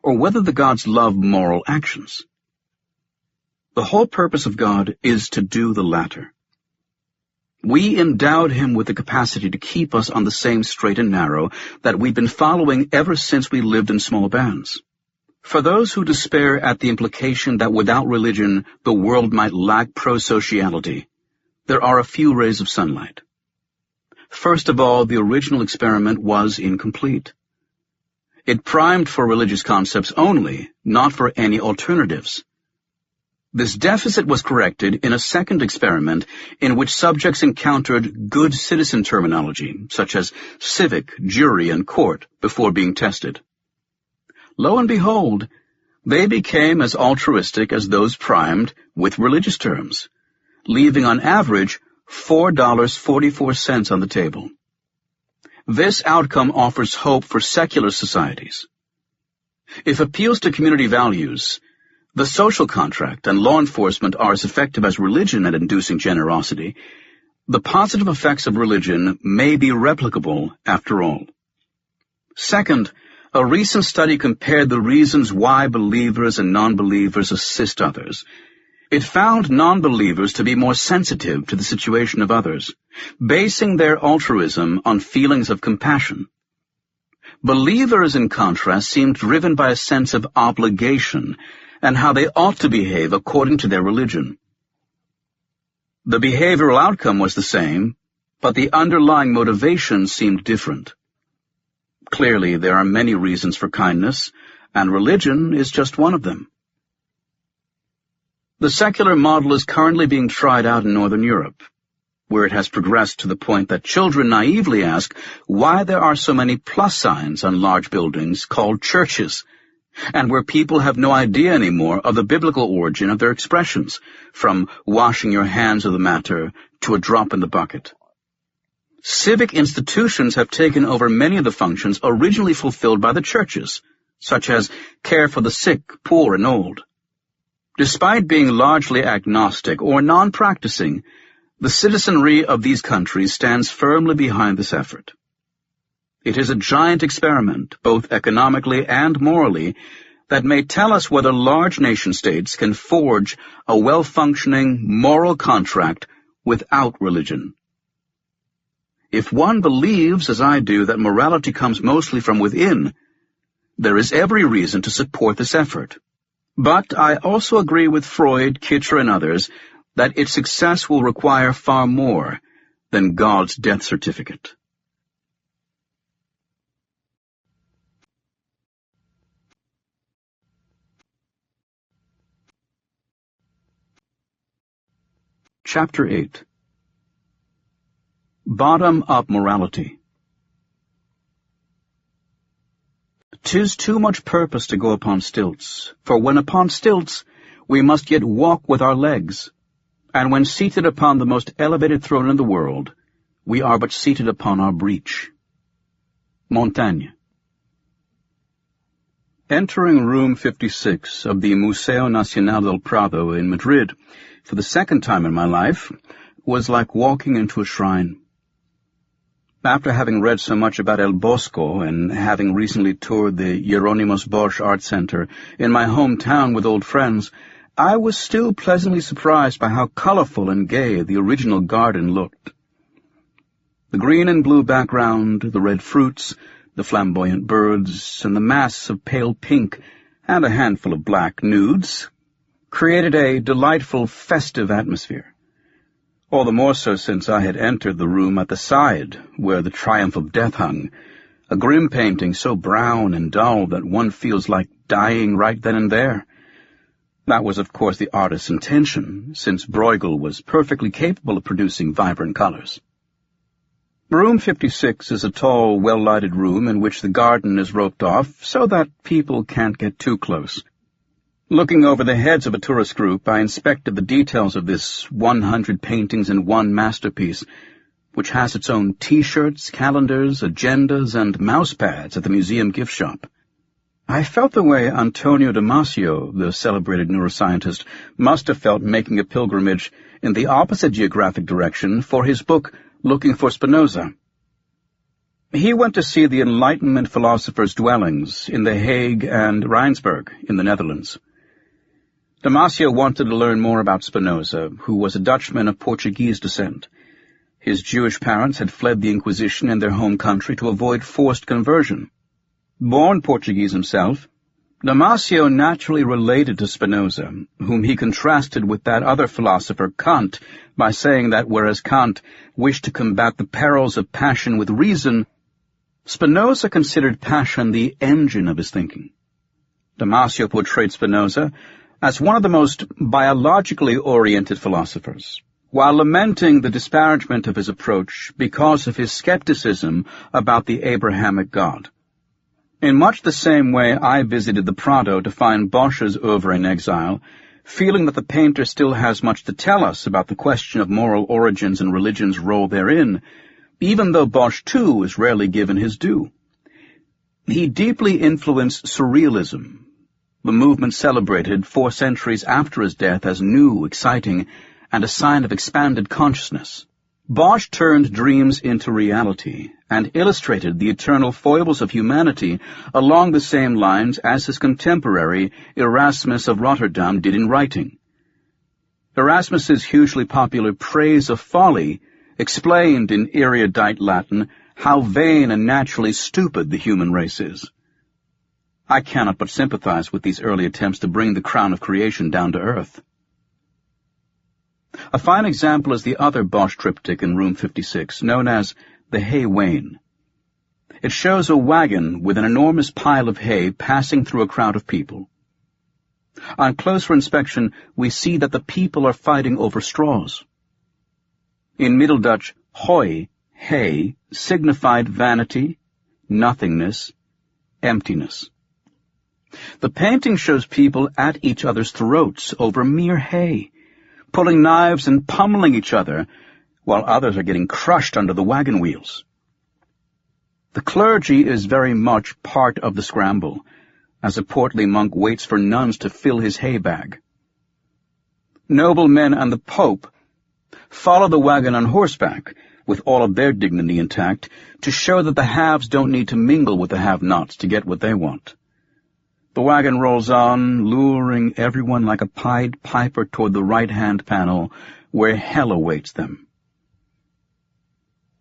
or whether the gods love moral actions. The whole purpose of God is to do the latter. We endowed him with the capacity to keep us on the same straight and narrow that we've been following ever since we lived in small bands. For those who despair at the implication that without religion the world might lack pro-sociality, there are a few rays of sunlight. First of all, the original experiment was incomplete. It primed for religious concepts only, not for any alternatives. This deficit was corrected in a second experiment in which subjects encountered good citizen terminology, such as civic, jury, and court, before being tested. Lo and behold, they became as altruistic as those primed with religious terms, leaving on average $4.44 on the table. This outcome offers hope for secular societies. If appeals to community values, the social contract, and law enforcement are as effective as religion at inducing generosity, the positive effects of religion may be replicable after all. Second, a recent study compared the reasons why believers and non-believers assist others. It found non-believers to be more sensitive to the situation of others, basing their altruism on feelings of compassion. Believers, in contrast, seemed driven by a sense of obligation and how they ought to behave according to their religion. The behavioral outcome was the same, but the underlying motivation seemed different. Clearly, there are many reasons for kindness, and religion is just one of them. The secular model is currently being tried out in Northern Europe, where it has progressed to the point that children naively ask why there are so many plus signs on large buildings called churches, and where people have no idea anymore of the biblical origin of their expressions, from washing your hands of the matter to a drop in the bucket. Civic institutions have taken over many of the functions originally fulfilled by the churches, such as care for the sick, poor, and old. Despite being largely agnostic or non-practicing, the citizenry of these countries stands firmly behind this effort. It is a giant experiment, both economically and morally, that may tell us whether large nation-states can forge a well-functioning moral contract without religion. If one believes, as I do, that morality comes mostly from within, there is every reason to support this effort. But I also agree with Freud, Kitcher, and others that its success will require far more than God's death certificate. Chapter 8. Bottom-up morality. 'Tis too much purpose to go upon stilts, for when upon stilts we must yet walk with our legs, and when seated upon the most elevated throne in the world, we are but seated upon our breech. Montaigne. Entering room 56 of the Museo Nacional del Prado in Madrid for the second time in my life was like walking into a shrine. After having read so much about El Bosco and having recently toured the Hieronymus Bosch Art Center in my hometown with old friends, I was still pleasantly surprised by how colorful and gay the original garden looked. The green and blue background, the red fruits, the flamboyant birds, and the mass of pale pink and a handful of black nudes created a delightful, festive atmosphere. All the more so since I had entered the room at the side, where the Triumph of Death hung, a grim painting so brown and dull that one feels like dying right then and there. That was, of course, the artist's intention, since Bruegel was perfectly capable of producing vibrant colors. Room 56 is a tall, well-lighted room in which the garden is roped off so that people can't get too close. Looking over the heads of a tourist group, I inspected the details of this 100 paintings in one masterpiece, which has its own T-shirts, calendars, agendas, and mouse pads at the museum gift shop. I felt the way Antonio Damasio, the celebrated neuroscientist, must have felt making a pilgrimage in the opposite geographic direction for his book, Looking for Spinoza. He went to see the Enlightenment philosophers' dwellings in The Hague and Rijnsburg in the Netherlands. Damasio wanted to learn more about Spinoza, who was a Dutchman of Portuguese descent. His Jewish parents had fled the Inquisition in their home country to avoid forced conversion. Born Portuguese himself, Damasio naturally related to Spinoza, whom he contrasted with that other philosopher, Kant, by saying that whereas Kant wished to combat the perils of passion with reason, Spinoza considered passion the engine of his thinking. Damasio portrayed Spinoza As one of the most biologically oriented philosophers, while lamenting the disparagement of his approach because of his skepticism about the Abrahamic God. In much the same way I visited the Prado to find Bosch's oeuvre in exile, feeling that the painter still has much to tell us about the question of moral origins and religion's role therein, even though Bosch too is rarely given his due. He deeply influenced Surrealism, the movement celebrated 4 centuries after his death as new, exciting, and a sign of expanded consciousness. Bosch turned dreams into reality and illustrated the eternal foibles of humanity along the same lines as his contemporary Erasmus of Rotterdam did in writing. Erasmus's hugely popular praise of folly explained in erudite Latin how vain and naturally stupid the human race is. I cannot but sympathize with these early attempts to bring the crown of creation down to earth. A fine example is the other Bosch triptych in room 56, known as the Hay Wain. It shows a wagon with an enormous pile of hay passing through a crowd of people. On closer inspection, we see that the people are fighting over straws. In Middle Dutch, hooi, hay, signified vanity, nothingness, emptiness. The painting shows people at each other's throats over mere hay, pulling knives and pummeling each other, while others are getting crushed under the wagon wheels. The clergy is very much part of the scramble, as a portly monk waits for nuns to fill his hay bag. Noblemen and the Pope follow the wagon on horseback, with all of their dignity intact, to show that the haves don't need to mingle with the have-nots to get what they want. The wagon rolls on, luring everyone like a Pied Piper toward the right-hand panel, where hell awaits them.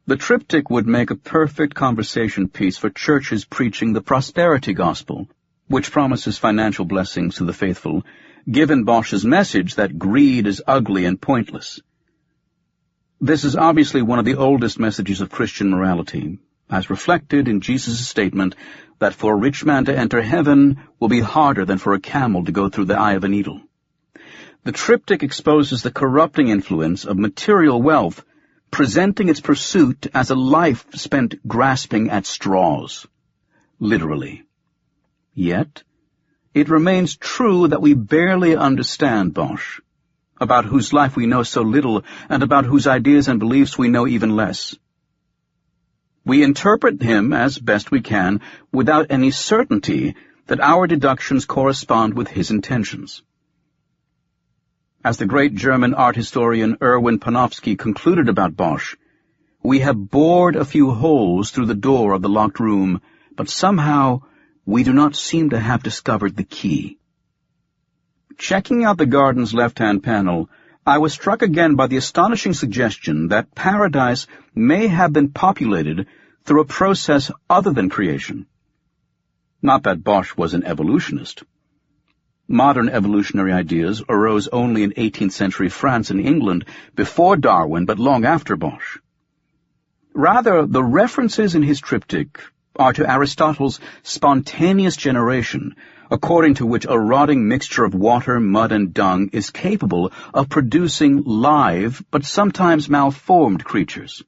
The triptych would make a perfect conversation piece for churches preaching the prosperity gospel, which promises financial blessings to the faithful, given Bosch's message that greed is ugly and pointless. This is obviously one of the oldest messages of Christian morality, as reflected in Jesus' statement that for a rich man to enter heaven will be harder than for a camel to go through the eye of a needle. The triptych exposes the corrupting influence of material wealth, presenting its pursuit as a life spent grasping at straws, literally. Yet, it remains true that we barely understand Bosch, about whose life we know so little and about whose ideas and beliefs we know even less. We interpret him as best we can without any certainty that our deductions correspond with his intentions. As the great German art historian Erwin Panofsky concluded about Bosch, we have bored a few holes through the door of the locked room, but somehow we do not seem to have discovered the key. Checking out the garden's left-hand panel, I was struck again by the astonishing suggestion that paradise may have been populated through a process other than creation. Not that Bosch was an evolutionist. Modern evolutionary ideas arose only in 18th century France and England, before Darwin, but long after Bosch. Rather, the references in his triptych are to Aristotle's spontaneous generation, according to which a rotting mixture of water, mud, and dung is capable of producing live but sometimes malformed creatures.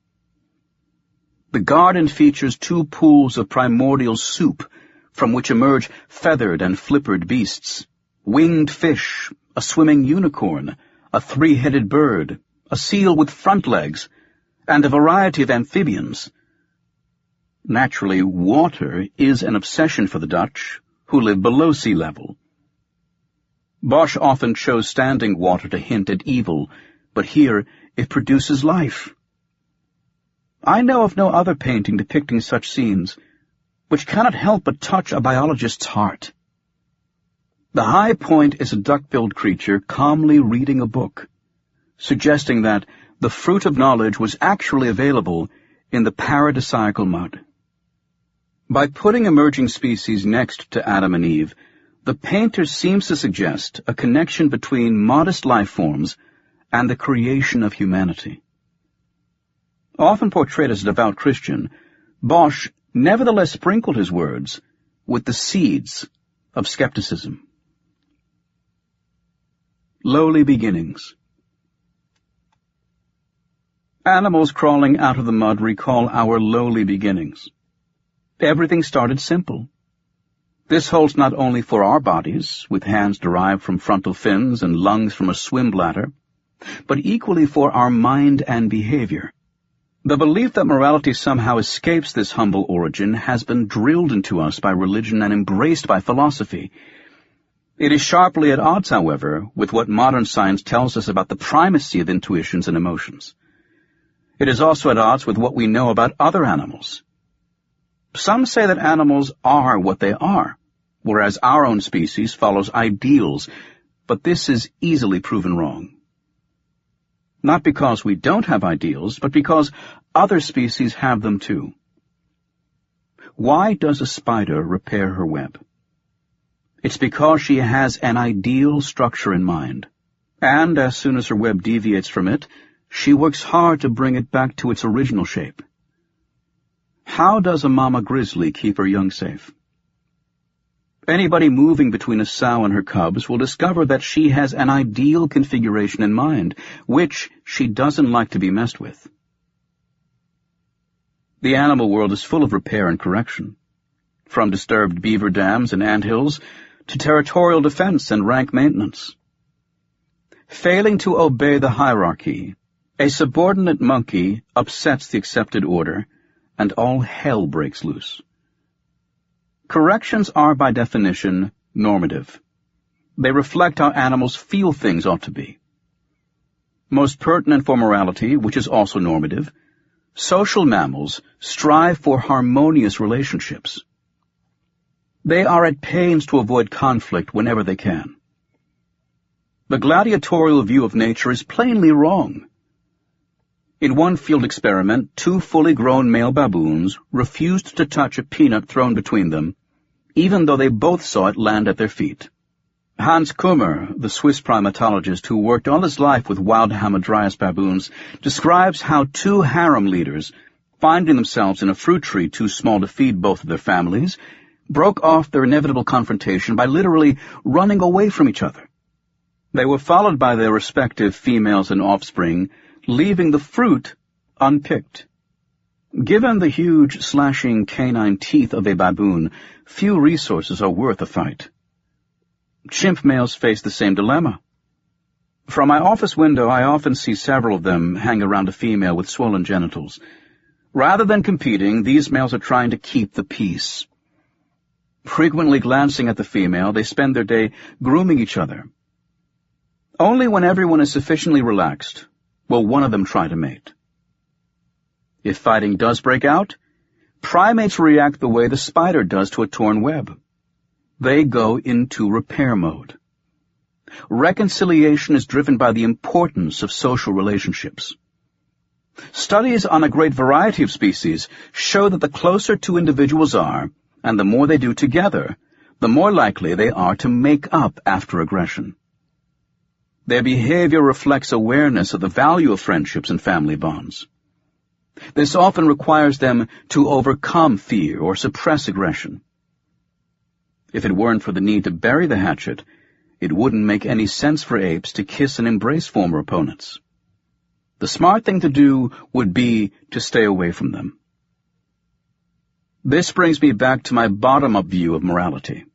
The garden features 2 pools of primordial soup, from which emerge feathered and flippered beasts, winged fish, a swimming unicorn, a 3-headed bird, a seal with front legs, and a variety of amphibians. Naturally, water is an obsession for the Dutch, who live below sea level. Bosch often chose standing water to hint at evil, but here it produces life. I know of no other painting depicting such scenes, which cannot help but touch a biologist's heart. The high point is a duck-billed creature calmly reading a book, suggesting that the fruit of knowledge was actually available in the paradisiacal mud. By putting emerging species next to Adam and Eve, the painter seems to suggest a connection between modest life forms and the creation of humanity. Often portrayed as a devout Christian, Bosch nevertheless sprinkled his words with the seeds of skepticism. Lowly beginnings. Animals crawling out of the mud recall our lowly beginnings. Everything started simple. This holds not only for our bodies, with hands derived from frontal fins and lungs from a swim bladder, but equally for our mind and behavior. The belief that morality somehow escapes this humble origin has been drilled into us by religion and embraced by philosophy. It is sharply at odds, however, with what modern science tells us about the primacy of intuitions and emotions. It is also at odds with what we know about other animals. Some say that animals are what they are, whereas our own species follows ideals, but this is easily proven wrong. Not because we don't have ideals, but because other species have them too. Why does a spider repair her web? It's because she has an ideal structure in mind, and as soon as her web deviates from it, she works hard to bring it back to its original shape. How does a mama grizzly keep her young safe? Anybody moving between a sow and her cubs will discover that she has an ideal configuration in mind, which she doesn't like to be messed with. The animal world is full of repair and correction, from disturbed beaver dams and anthills to territorial defense and rank maintenance. Failing to obey the hierarchy, a subordinate monkey upsets the accepted order, and all hell breaks loose. Corrections are, by definition, normative. They reflect how animals feel things ought to be. Most pertinent for morality, which is also normative, social mammals strive for harmonious relationships. They are at pains to avoid conflict whenever they can. The gladiatorial view of nature is plainly wrong. In one field experiment, 2 fully grown male baboons refused to touch a peanut thrown between them, even though they both saw it land at their feet. Hans Kummer, the Swiss primatologist who worked all his life with wild Hamadryas baboons, describes how 2 harem leaders, finding themselves in a fruit tree too small to feed both of their families, broke off their inevitable confrontation by literally running away from each other. They were followed by their respective females and offspring, leaving the fruit unpicked. Given the huge, slashing canine teeth of a baboon, few resources are worth a fight. Chimp males face the same dilemma. From my office window, I often see several of them hang around a female with swollen genitals. Rather than competing, these males are trying to keep the peace. Frequently glancing at the female, they spend their day grooming each other. Only when everyone is sufficiently relaxed will one of them try to mate. If fighting does break out, primates react the way the spider does to a torn web. They go into repair mode. Reconciliation is driven by the importance of social relationships. Studies on a great variety of species show that the closer 2 individuals are, and the more they do together, the more likely they are to make up after aggression. Their behavior reflects awareness of the value of friendships and family bonds. This often requires them to overcome fear or suppress aggression. If it weren't for the need to bury the hatchet, it wouldn't make any sense for apes to kiss and embrace former opponents. The smart thing to do would be to stay away from them. This brings me back to my bottom-up view of morality.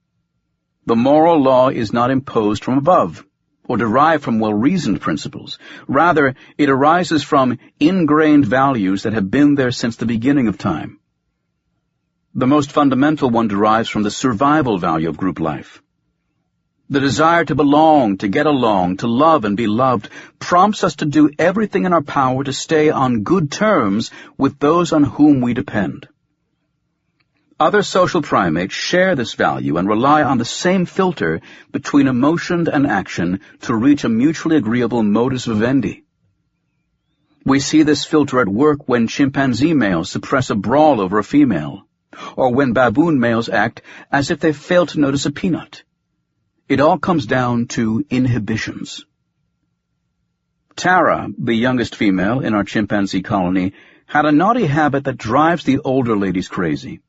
The moral law is not imposed from above, or derived from well-reasoned principles. Rather, it arises from ingrained values that have been there since the beginning of time. The most fundamental one derives from the survival value of group life. The desire to belong, to get along, to love and be loved prompts us to do everything in our power to stay on good terms with those on whom we depend. Other social primates share this value and rely on the same filter between emotion and action to reach a mutually agreeable modus vivendi. We see this filter at work when chimpanzee males suppress a brawl over a female, or when baboon males act as if they fail to notice a peanut. It all comes down to inhibitions. Tara, the youngest female in our chimpanzee colony, had a naughty habit that drives the older ladies crazy.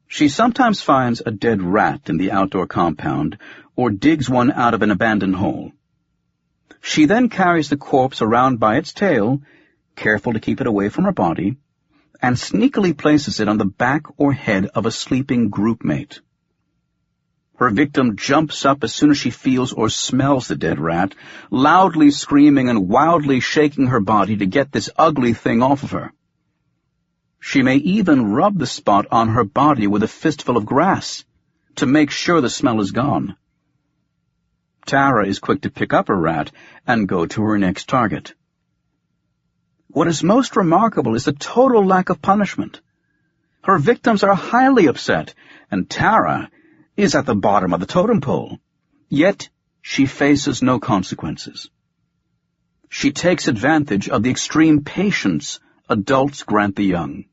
She sometimes finds a dead rat in the outdoor compound or digs one out of an abandoned hole. She then carries the corpse around by its tail, careful to keep it away from her body, and sneakily places it on the back or head of a sleeping group mate. Her victim jumps up as soon as she feels or smells the dead rat, loudly screaming and wildly shaking her body to get this ugly thing off of her. She may even rub the spot on her body with a fistful of grass to make sure the smell is gone. Tara is quick to pick up her rat and go to her next target. What is most remarkable is the total lack of punishment. Her victims are highly upset, and Tara is at the bottom of the totem pole. Yet she faces no consequences. She takes advantage of the extreme patience adults grant the young.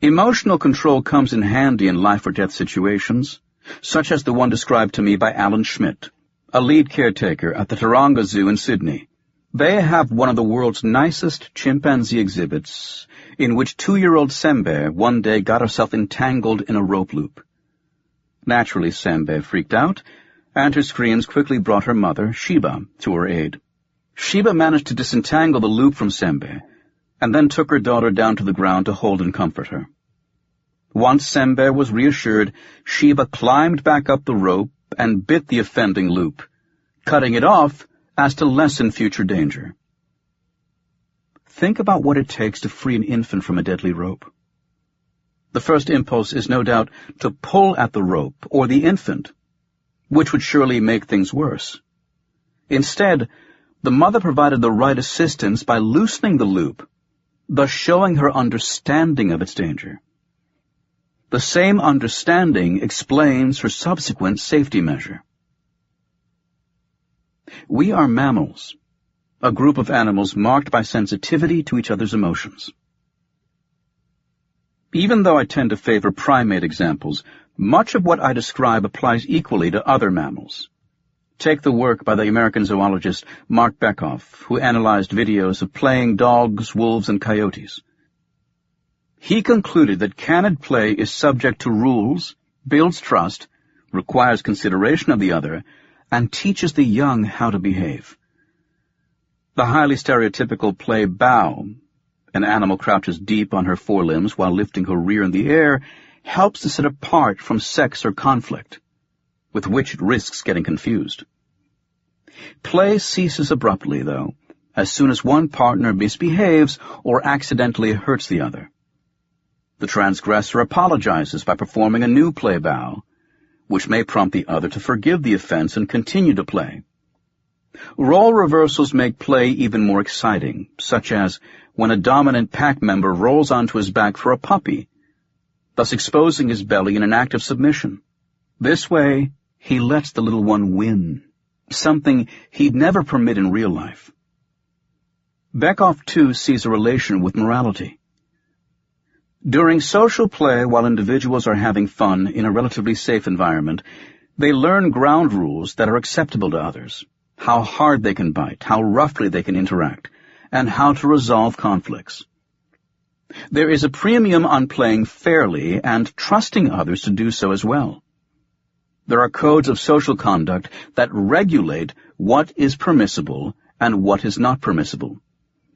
Emotional control comes in handy in life-or-death situations, such as the one described to me by Alan Schmidt, a lead caretaker at the Taronga Zoo in Sydney. They have one of the world's nicest chimpanzee exhibits, in which 2-year-old Sembe one day got herself entangled in a rope loop. Naturally, Sembe freaked out, and her screams quickly brought her mother, Sheba, to her aid. Sheba managed to disentangle the loop from Sembe, and then took her daughter down to the ground to hold and comfort her. Once Sembe was reassured, Sheba climbed back up the rope and bit the offending loop, cutting it off as to lessen future danger. Think about what it takes to free an infant from a deadly rope. The first impulse is no doubt to pull at the rope or the infant, which would surely make things worse. Instead, the mother provided the right assistance by loosening the loop, thus showing her understanding of its danger. The same understanding explains her subsequent safety measure. We are mammals, a group of animals marked by sensitivity to each other's emotions. Even though I tend to favor primate examples, much of what I describe applies equally to other mammals. Take the work by the American zoologist Mark Bekoff, who analyzed videos of playing dogs, wolves, and coyotes. He concluded that candid play is subject to rules, builds trust, requires consideration of the other, and teaches the young how to behave. The highly stereotypical play bow, an animal crouches deep on her forelimbs while lifting her rear in the air, helps to set apart from sex or conflict, with which it risks getting confused. Play ceases abruptly, though, as soon as one partner misbehaves or accidentally hurts the other. The transgressor apologizes by performing a new play bow, which may prompt the other to forgive the offense and continue to play. Role reversals make play even more exciting, such as when a dominant pack member rolls onto his back for a puppy, thus exposing his belly in an act of submission. This way, he lets the little one win, something he'd never permit in real life. Bekoff, too, sees a relation with morality. During social play, while individuals are having fun in a relatively safe environment, they learn ground rules that are acceptable to others, how hard they can bite, how roughly they can interact, and how to resolve conflicts. There is a premium on playing fairly and trusting others to do so as well. There are codes of social conduct that regulate what is permissible and what is not permissible,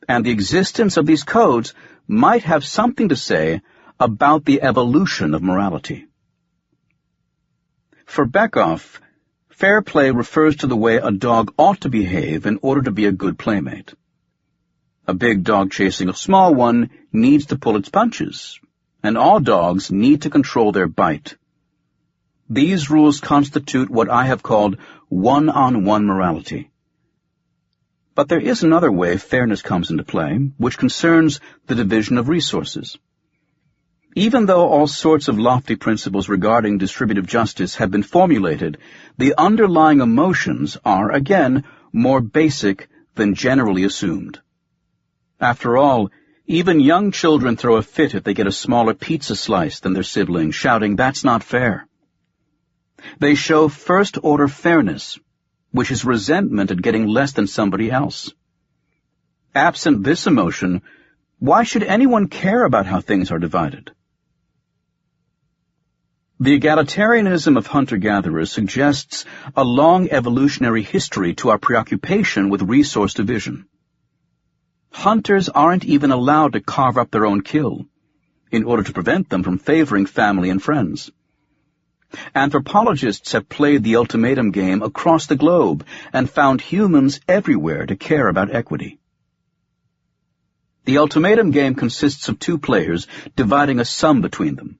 and the existence of these codes might have something to say about the evolution of morality. For Bekoff, fair play refers to the way a dog ought to behave in order to be a good playmate. A big dog chasing a small one needs to pull its punches, and all dogs need to control their bite. These rules constitute what I have called one-on-one morality. But there is another way fairness comes into play, which concerns the division of resources. Even though all sorts of lofty principles regarding distributive justice have been formulated, the underlying emotions are, again, more basic than generally assumed. After all, even young children throw a fit if they get a smaller pizza slice than their siblings, shouting, "That's not fair." They show first-order fairness, which is resentment at getting less than somebody else. Absent this emotion, why should anyone care about how things are divided? The egalitarianism of hunter-gatherers suggests a long evolutionary history to our preoccupation with resource division. Hunters aren't even allowed to carve up their own kill, in order to prevent them from favoring family and friends. Anthropologists have played the ultimatum game across the globe and found humans everywhere to care about equity. The ultimatum game consists of two players dividing a sum between them.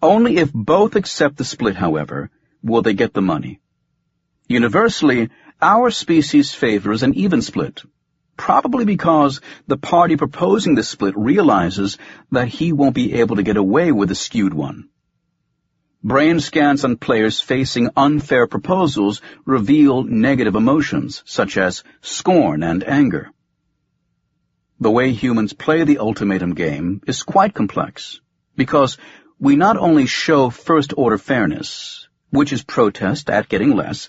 Only if both accept the split, however, will they get the money. Universally, our species favors an even split, probably because the party proposing the split realizes that he won't be able to get away with a skewed one. Brain scans on players facing unfair proposals reveal negative emotions, such as scorn and anger. The way humans play the ultimatum game is quite complex, because we not only show first-order fairness, which is protest at getting less,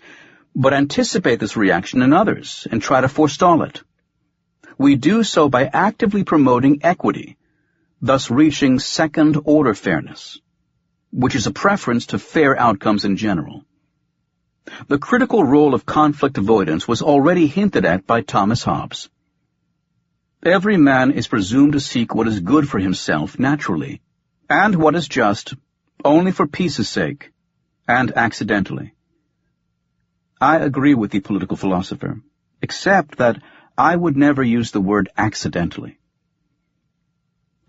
but anticipate this reaction in others and try to forestall it. We do so by actively promoting equity, thus reaching second-order fairness, which is a preference to fair outcomes in general. The critical role of conflict avoidance was already hinted at by Thomas Hobbes. Every man is presumed to seek what is good for himself naturally, and what is just only for peace's sake, and accidentally. I agree with the political philosopher, except that I would never use the word accidentally.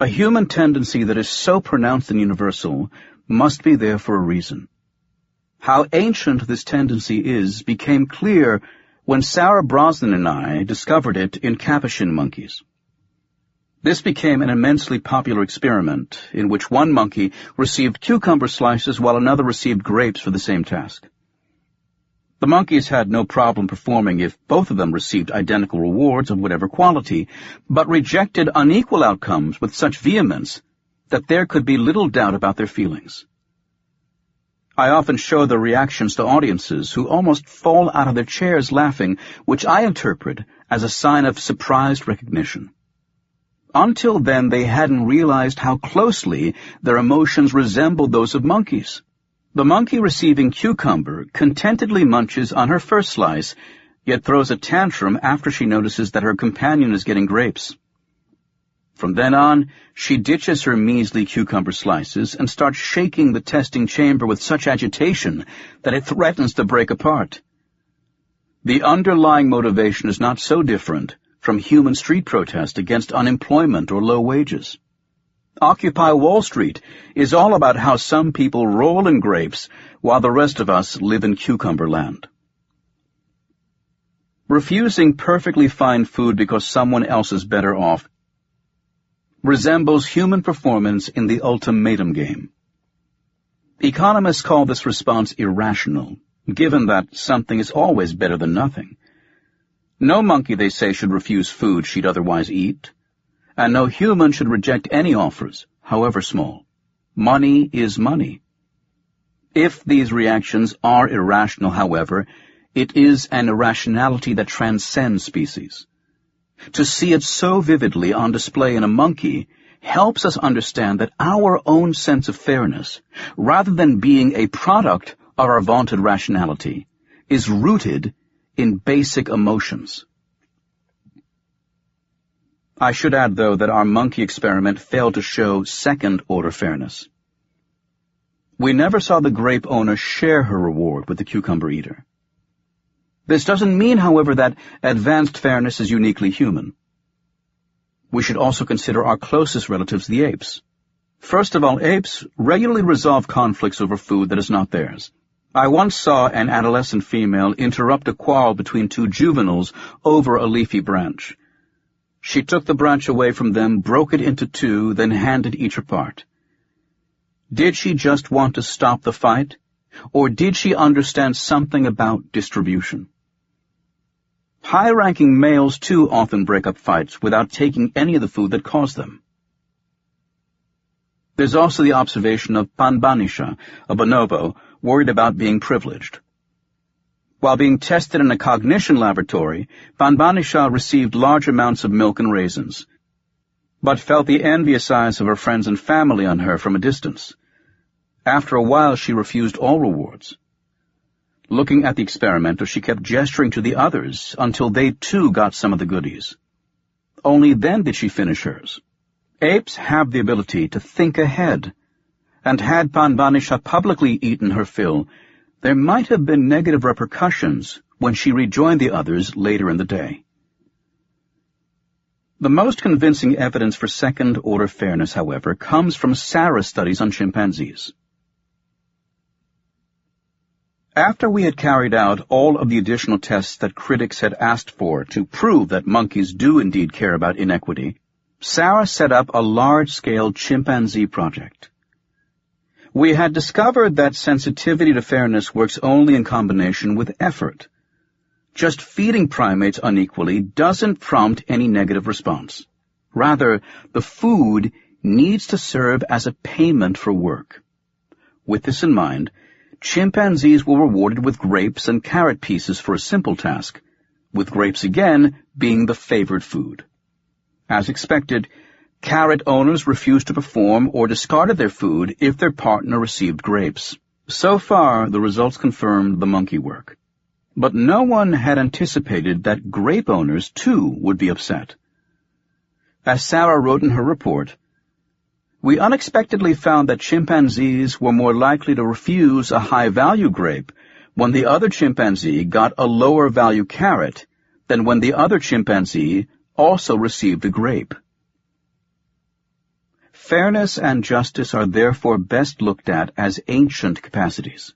A human tendency that is so pronounced and universal must be there for a reason. How ancient this tendency is became clear when Sarah Brosnan and I discovered it in capuchin monkeys. This became an immensely popular experiment in which one monkey received cucumber slices while another received grapes for the same task. The monkeys had no problem performing if both of them received identical rewards of whatever quality, but rejected unequal outcomes with such vehemence that there could be little doubt about their feelings. I often show their reactions to audiences who almost fall out of their chairs laughing, which I interpret as a sign of surprised recognition. Until then, they hadn't realized how closely their emotions resembled those of monkeys. The monkey receiving cucumber contentedly munches on her first slice, yet throws a tantrum after she notices that her companion is getting grapes. From then on, she ditches her measly cucumber slices and starts shaking the testing chamber with such agitation that it threatens to break apart. The underlying motivation is not so different from human street protest against unemployment or low wages. Occupy Wall Street is all about how some people roll in grapes while the rest of us live in cucumber land. Refusing perfectly fine food because someone else is better off resembles human performance in the ultimatum game. Economists call this response irrational, given that something is always better than nothing. No monkey, they say, should refuse food she'd otherwise eat, and no human should reject any offers, however small. Money is money. If these reactions are irrational, however, it is an irrationality that transcends species. To see it so vividly on display in a monkey helps us understand that our own sense of fairness, rather than being a product of our vaunted rationality, is rooted in basic emotions. I should add, though, that our monkey experiment failed to show second-order fairness. We never saw the grape owner share her reward with the cucumber eater. This doesn't mean, however, that advanced fairness is uniquely human. We should also consider our closest relatives, the apes. First of all, apes regularly resolve conflicts over food that is not theirs. I once saw an adolescent female interrupt a quarrel between two juveniles over a leafy branch. She took the branch away from them, broke it into two, then handed each a part. Did she just want to stop the fight, or did she understand something about distribution? High-ranking males, too, often break up fights without taking any of the food that caused them. There's also the observation of Panbanisha, a bonobo, worried about being privileged. While being tested in a cognition laboratory, Panbanisha received large amounts of milk and raisins, but felt the envious eyes of her friends and family on her from a distance. After a while, she refused all rewards. Looking at the experimenter, she kept gesturing to the others until they too got some of the goodies. Only then did she finish hers. Apes have the ability to think ahead, and had Panbanisha publicly eaten her fill, there might have been negative repercussions when she rejoined the others later in the day. The most convincing evidence for second-order fairness, however, comes from Sarah's studies on chimpanzees. After we had carried out all of the additional tests that critics had asked for to prove that monkeys do indeed care about inequity, Sarah set up a large-scale chimpanzee project. We had discovered that sensitivity to fairness works only in combination with effort. Just feeding primates unequally doesn't prompt any negative response. Rather, the food needs to serve as a payment for work. With this in mind, chimpanzees were rewarded with grapes and carrot pieces for a simple task, with grapes again being the favored food. As expected, carrot owners refused to perform or discarded their food if their partner received grapes. So far, the results confirmed the monkey work. But no one had anticipated that grape owners, too, would be upset. As Sarah wrote in her report, we unexpectedly found that chimpanzees were more likely to refuse a high-value grape when the other chimpanzee got a lower-value carrot than when the other chimpanzee also received a grape. Fairness and justice are therefore best looked at as ancient capacities.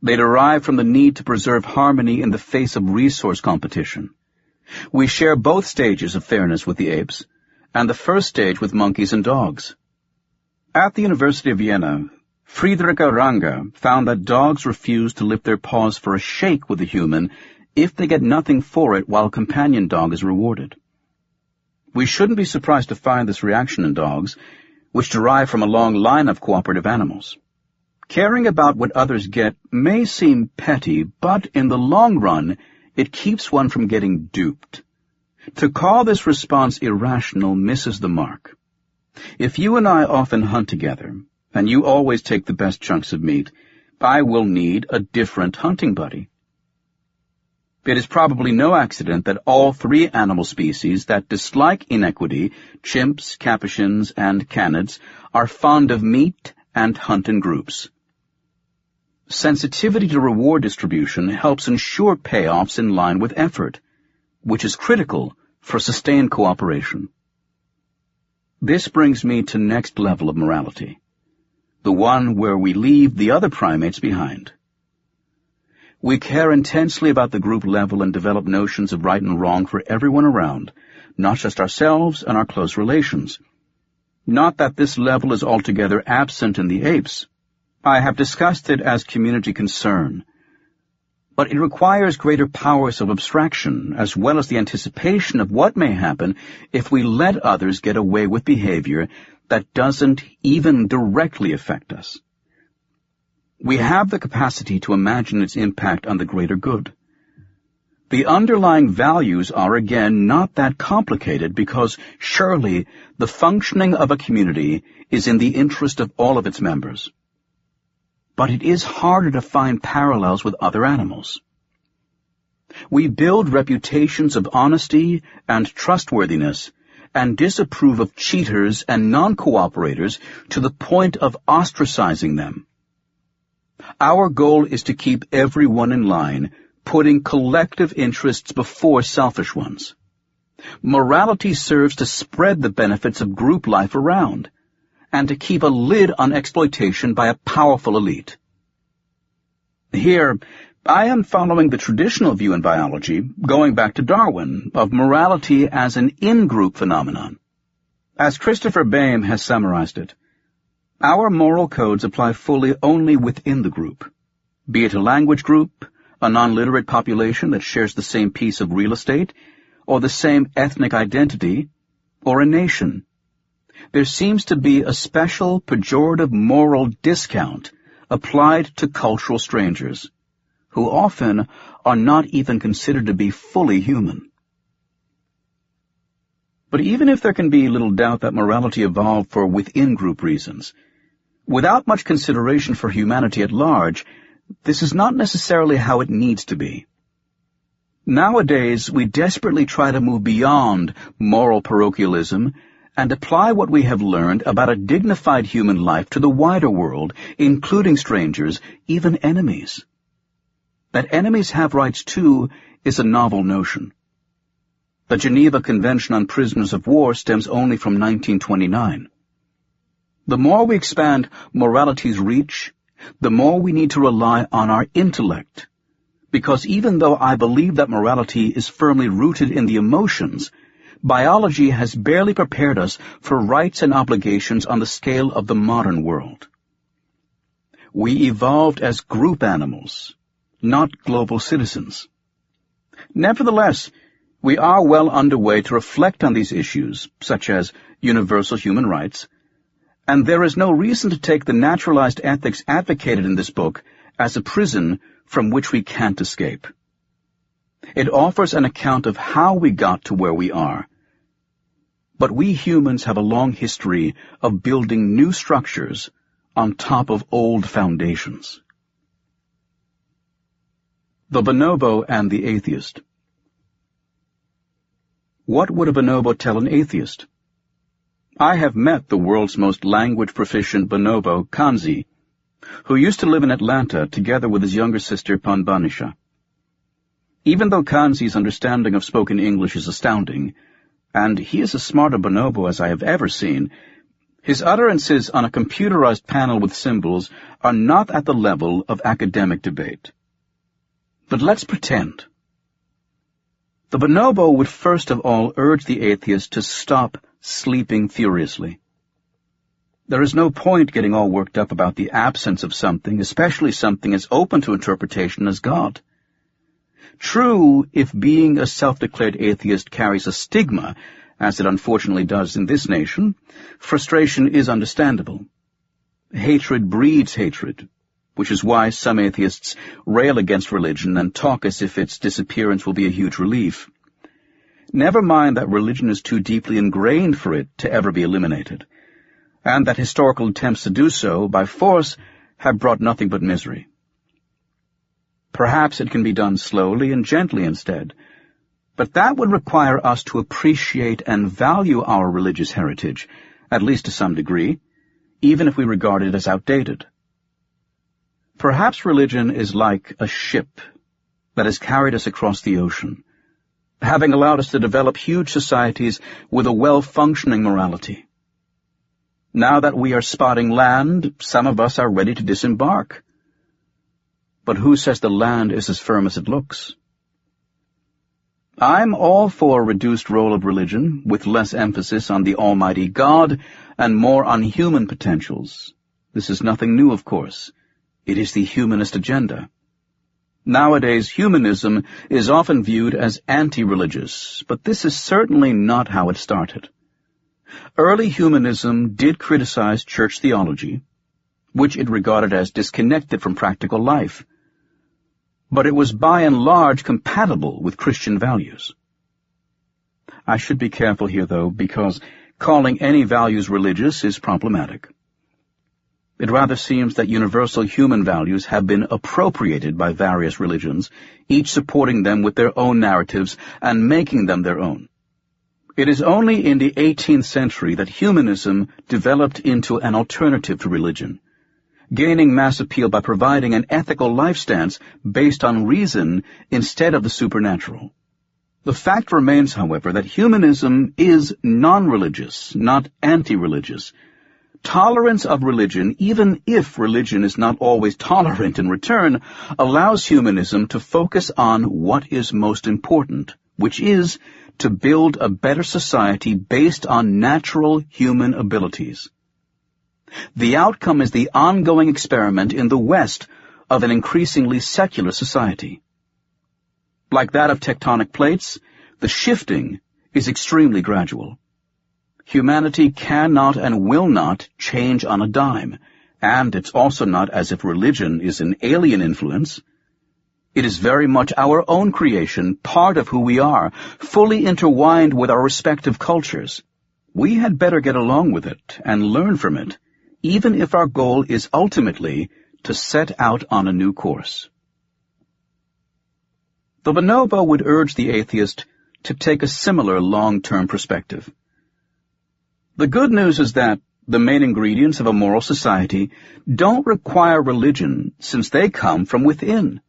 They derive from the need to preserve harmony in the face of resource competition. We share both stages of fairness with the apes, and the first stage with monkeys and dogs. At the University of Vienna, Friederike Range found that dogs refuse to lift their paws for a shake with a human if they get nothing for it while a companion dog is rewarded. We shouldn't be surprised to find this reaction in dogs, which derive from a long line of cooperative animals. Caring about what others get may seem petty, but in the long run, it keeps one from getting duped. To call this response irrational misses the mark. If you and I often hunt together, and you always take the best chunks of meat, I will need a different hunting buddy. It is probably no accident that all three animal species that dislike inequity, chimps, capuchins, and canids, are fond of meat and hunt in groups. Sensitivity to reward distribution helps ensure payoffs in line with effort, which is critical for sustained cooperation. This brings me to next level of morality, the one where we leave the other primates behind. We care intensely about the group level and develop notions of right and wrong for everyone around, not just ourselves and our close relations. Not that this level is altogether absent in the apes. I have discussed it as community concern. But it requires greater powers of abstraction, as well as the anticipation of what may happen if we let others get away with behavior that doesn't even directly affect us. We have the capacity to imagine its impact on the greater good. The underlying values are again not that complicated because surely the functioning of a community is in the interest of all of its members. But it is harder to find parallels with other animals. We build reputations of honesty and trustworthiness and disapprove of cheaters and non-cooperators to the point of ostracizing them. Our goal is to keep everyone in line, putting collective interests before selfish ones. Morality serves to spread the benefits of group life around, and to keep a lid on exploitation by a powerful elite. Here, I am following the traditional view in biology, going back to Darwin, of morality as an in-group phenomenon. As Christopher Baim has summarized it, our moral codes apply fully only within the group, be it a language group, a non-literate population that shares the same piece of real estate, or the same ethnic identity, or a nation. There seems to be a special pejorative moral discount applied to cultural strangers, who often are not even considered to be fully human. But even if there can be little doubt that morality evolved for within-group reasons, Without much consideration for humanity at large, this is not necessarily how it needs to be. Nowadays, we desperately try to move beyond moral parochialism and apply what we have learned about a dignified human life to the wider world, including strangers, even enemies. That enemies have rights too is a novel notion. The Geneva Convention on Prisoners of War stems only from 1929. The more we expand morality's reach, the more we need to rely on our intellect, because even though I believe that morality is firmly rooted in the emotions, biology has barely prepared us for rights and obligations on the scale of the modern world. We evolved as group animals, not global citizens. Nevertheless, we are well underway to reflect on these issues, such as universal human rights, and there is no reason to take the naturalized ethics advocated in this book as a prison from which we can't escape. It offers an account of how we got to where we are. But we humans have a long history of building new structures on top of old foundations. The bonobo and the atheist. What would a bonobo tell an atheist? I have met the world's most language-proficient bonobo, Kanzi, who used to live in Atlanta together with his younger sister, Panbanisha. Even though Kanzi's understanding of spoken English is astounding, and he is as smart a bonobo as I have ever seen, his utterances on a computerized panel with symbols are not at the level of academic debate. But let's pretend. The bonobo would first of all urge the atheist to stop sleeping furiously. There is no point getting all worked up about the absence of something, especially something as open to interpretation as God. True, if being a self-declared atheist carries a stigma, as it unfortunately does in this nation, frustration is understandable. Hatred breeds hatred, which is why some atheists rail against religion and talk as if its disappearance will be a huge relief. Never mind that religion is too deeply ingrained for it to ever be eliminated, and that historical attempts to do so by force have brought nothing but misery. Perhaps it can be done slowly and gently instead, but that would require us to appreciate and value our religious heritage, at least to some degree, even if we regard it as outdated. Perhaps religion is like a ship that has carried us across the ocean, having allowed us to develop huge societies with a well-functioning morality. Now that we are spotting land, some of us are ready to disembark. But who says the land is as firm as it looks? I'm all for a reduced role of religion, with less emphasis on the Almighty God and more on human potentials. This is nothing new, of course. It is the humanist agenda. Nowadays, humanism is often viewed as anti-religious, but this is certainly not how it started. Early humanism did criticize church theology, which it regarded as disconnected from practical life, but it was by and large compatible with Christian values. I should be careful here, though, because calling any values religious is problematic. It rather seems that universal human values have been appropriated by various religions, each supporting them with their own narratives and making them their own. It is only in the 18th century that humanism developed into an alternative to religion, gaining mass appeal by providing an ethical life stance based on reason instead of the supernatural. The fact remains, however, that humanism is non-religious, not anti-religious. Tolerance of religion, even if religion is not always tolerant in return, allows humanism to focus on what is most important, which is to build a better society based on natural human abilities. The outcome is the ongoing experiment in the West of an increasingly secular society. Like that of tectonic plates, the shifting is extremely gradual. Humanity cannot and will not change on a dime, and it's also not as if religion is an alien influence. It is very much our own creation, part of who we are, fully intertwined with our respective cultures. We had better get along with it and learn from it, even if our goal is ultimately to set out on a new course. The bonobo would urge the atheist to take a similar long-term perspective. The good news is that the main ingredients of a moral society don't require religion, since they come from within.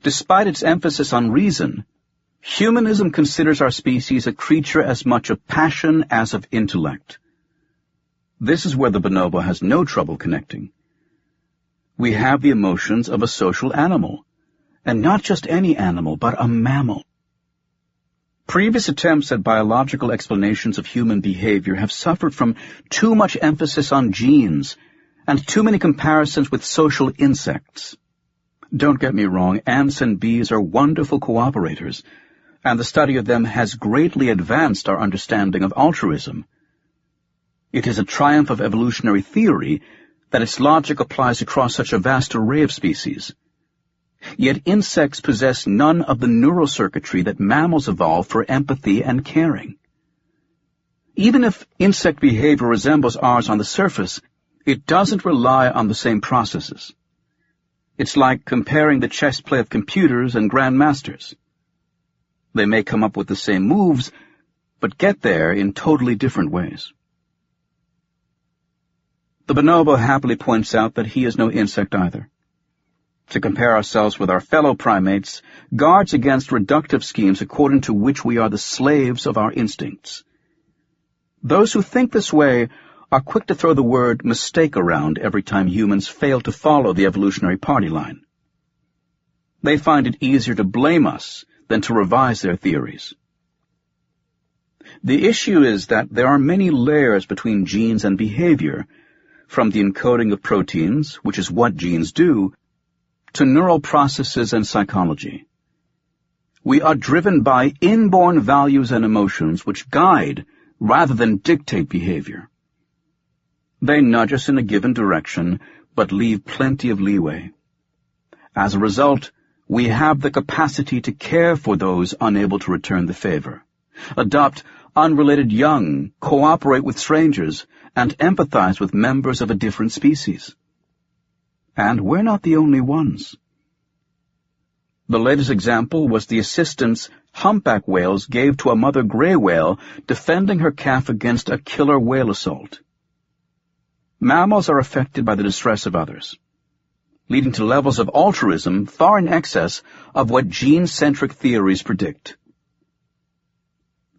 Despite its emphasis on reason, humanism considers our species a creature as much of passion as of intellect. This is where the bonobo has no trouble connecting. We have the emotions of a social animal, and not just any animal, but a mammal. Previous attempts at biological explanations of human behavior have suffered from too much emphasis on genes and too many comparisons with social insects. Don't get me wrong, ants and bees are wonderful cooperators, and the study of them has greatly advanced our understanding of altruism. It is a triumph of evolutionary theory that its logic applies across such a vast array of species. Yet insects possess none of the neural circuitry that mammals evolved for empathy and caring. Even if insect behavior resembles ours on the surface, it doesn't rely on the same processes. It's like comparing the chess play of computers and grandmasters. They may come up with the same moves, but get there in totally different ways. The bonobo happily points out that he is no insect either. To compare ourselves with our fellow primates guards against reductive schemes according to which we are the slaves of our instincts. Those who think this way are quick to throw the word mistake around every time humans fail to follow the evolutionary party line. They find it easier to blame us than to revise their theories. The issue is that there are many layers between genes and behavior, from the encoding of proteins, which is what genes do, to neural processes and psychology. We are driven by inborn values and emotions which guide rather than dictate behavior. They nudge us in a given direction, but leave plenty of leeway. As a result, we have the capacity to care for those unable to return the favor, adopt unrelated young, cooperate with strangers, and empathize with members of a different species. And we're not the only ones. The latest example was the assistance humpback whales gave to a mother gray whale defending her calf against a killer whale assault. Mammals are affected by the distress of others, leading to levels of altruism far in excess of what gene-centric theories predict.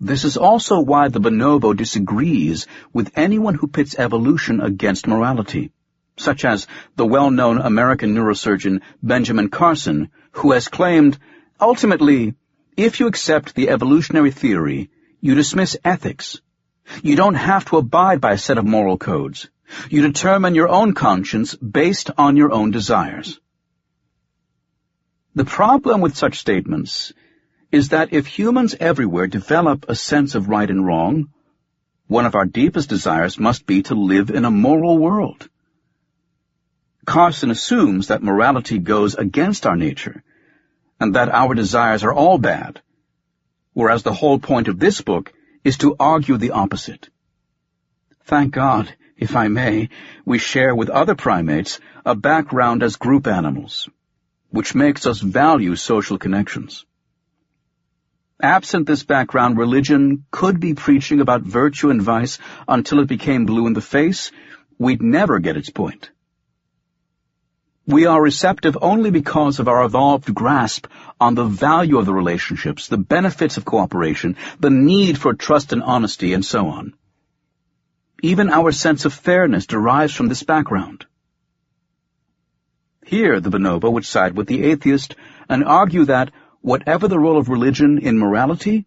This is also why the bonobo disagrees with anyone who pits evolution against morality, such as the well-known American neurosurgeon Benjamin Carson, who has claimed, ultimately, if you accept the evolutionary theory, you dismiss ethics. You don't have to abide by a set of moral codes. You determine your own conscience based on your own desires. The problem with such statements is that if humans everywhere develop a sense of right and wrong, one of our deepest desires must be to live in a moral world. Carson assumes that morality goes against our nature, and that our desires are all bad, whereas the whole point of this book is to argue the opposite. Thank God, if I may, we share with other primates a background as group animals, which makes us value social connections. Absent this background, religion could be preaching about virtue and vice until it became blue in the face. We'd never get its point. We are receptive only because of our evolved grasp on the value of the relationships, the benefits of cooperation, the need for trust and honesty, and so on. Even our sense of fairness derives from this background. Here, the bonobo would side with the atheist and argue that, whatever the role of religion in morality,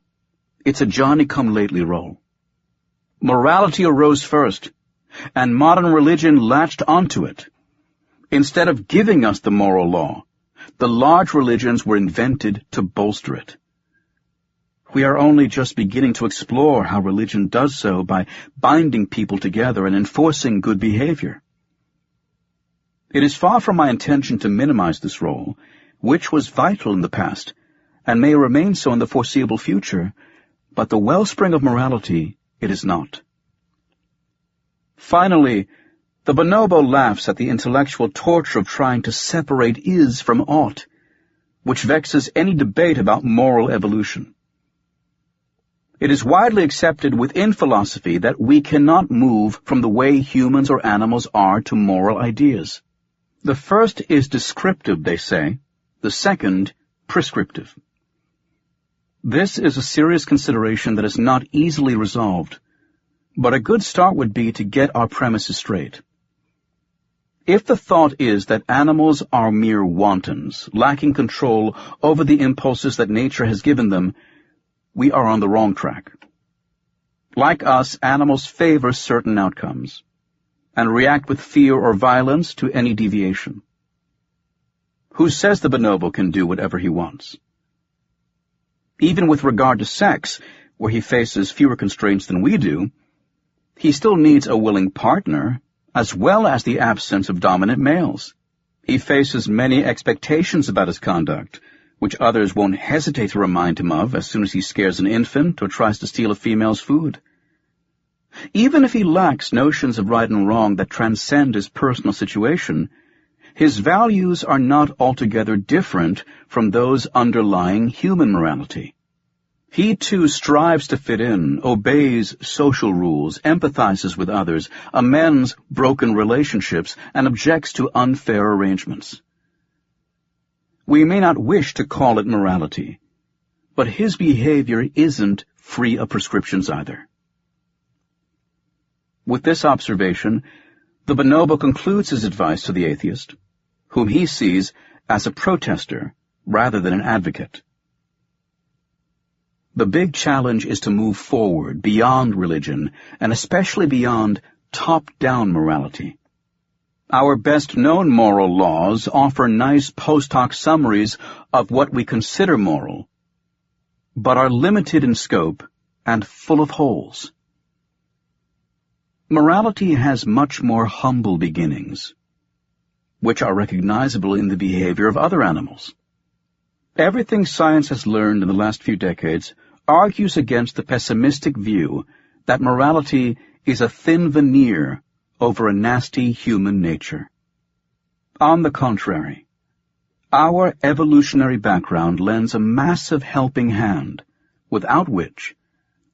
it's a Johnny-come-lately role. Morality arose first, and modern religion latched onto it. Instead of giving us the moral law, the large religions were invented to bolster it. We are only just beginning to explore how religion does so by binding people together and enforcing good behavior. It is far from my intention to minimize this role, which was vital in the past, and may remain so in the foreseeable future, but the wellspring of morality it is not. Finally, The bonobo laughs at the intellectual torture of trying to separate is from ought, which vexes any debate about moral evolution. It is widely accepted within philosophy that we cannot move from the way humans or animals are to moral ideas. The first is descriptive, they say, the second, prescriptive. This is a serious consideration that is not easily resolved, but a good start would be to get our premises straight. If the thought is that animals are mere wantons, lacking control over the impulses that nature has given them, we are on the wrong track. Like us, animals favor certain outcomes and react with fear or violence to any deviation. Who says the bonobo can do whatever he wants? Even with regard to sex, where he faces fewer constraints than we do, he still needs a willing partner, as well as the absence of dominant males. He faces many expectations about his conduct, which others won't hesitate to remind him of as soon as he scares an infant or tries to steal a female's food. Even if he lacks notions of right and wrong that transcend his personal situation, his values are not altogether different from those underlying human morality. He too strives to fit in, obeys social rules, empathizes with others, amends broken relationships, and objects to unfair arrangements. We may not wish to call it morality, but his behavior isn't free of prescriptions either. With this observation, the bonobo concludes his advice to the atheist, whom he sees as a protester rather than an advocate. The big challenge is to move forward beyond religion, and especially beyond top-down morality. Our best-known moral laws offer nice post hoc summaries of what we consider moral, but are limited in scope and full of holes. Morality has much more humble beginnings, which are recognizable in the behavior of other animals. Everything science has learned in the last few decades argues against the pessimistic view that morality is a thin veneer over a nasty human nature. On the contrary, our evolutionary background lends a massive helping hand, without which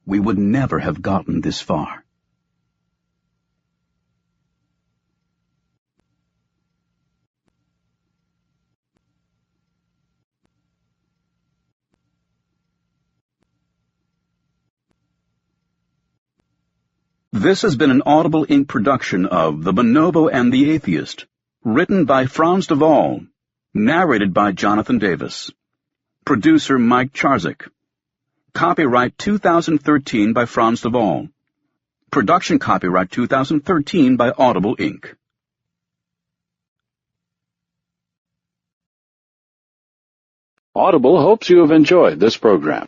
we would never have gotten this far. This has been an Audible Inc. production of The Bonobo and the Atheist, written by Franz de Waal, narrated by Jonathan Davis. Producer Mike Charzik. Copyright 2013 by Franz de Waal. Production copyright 2013 by Audible Inc. Audible hopes you have enjoyed this program.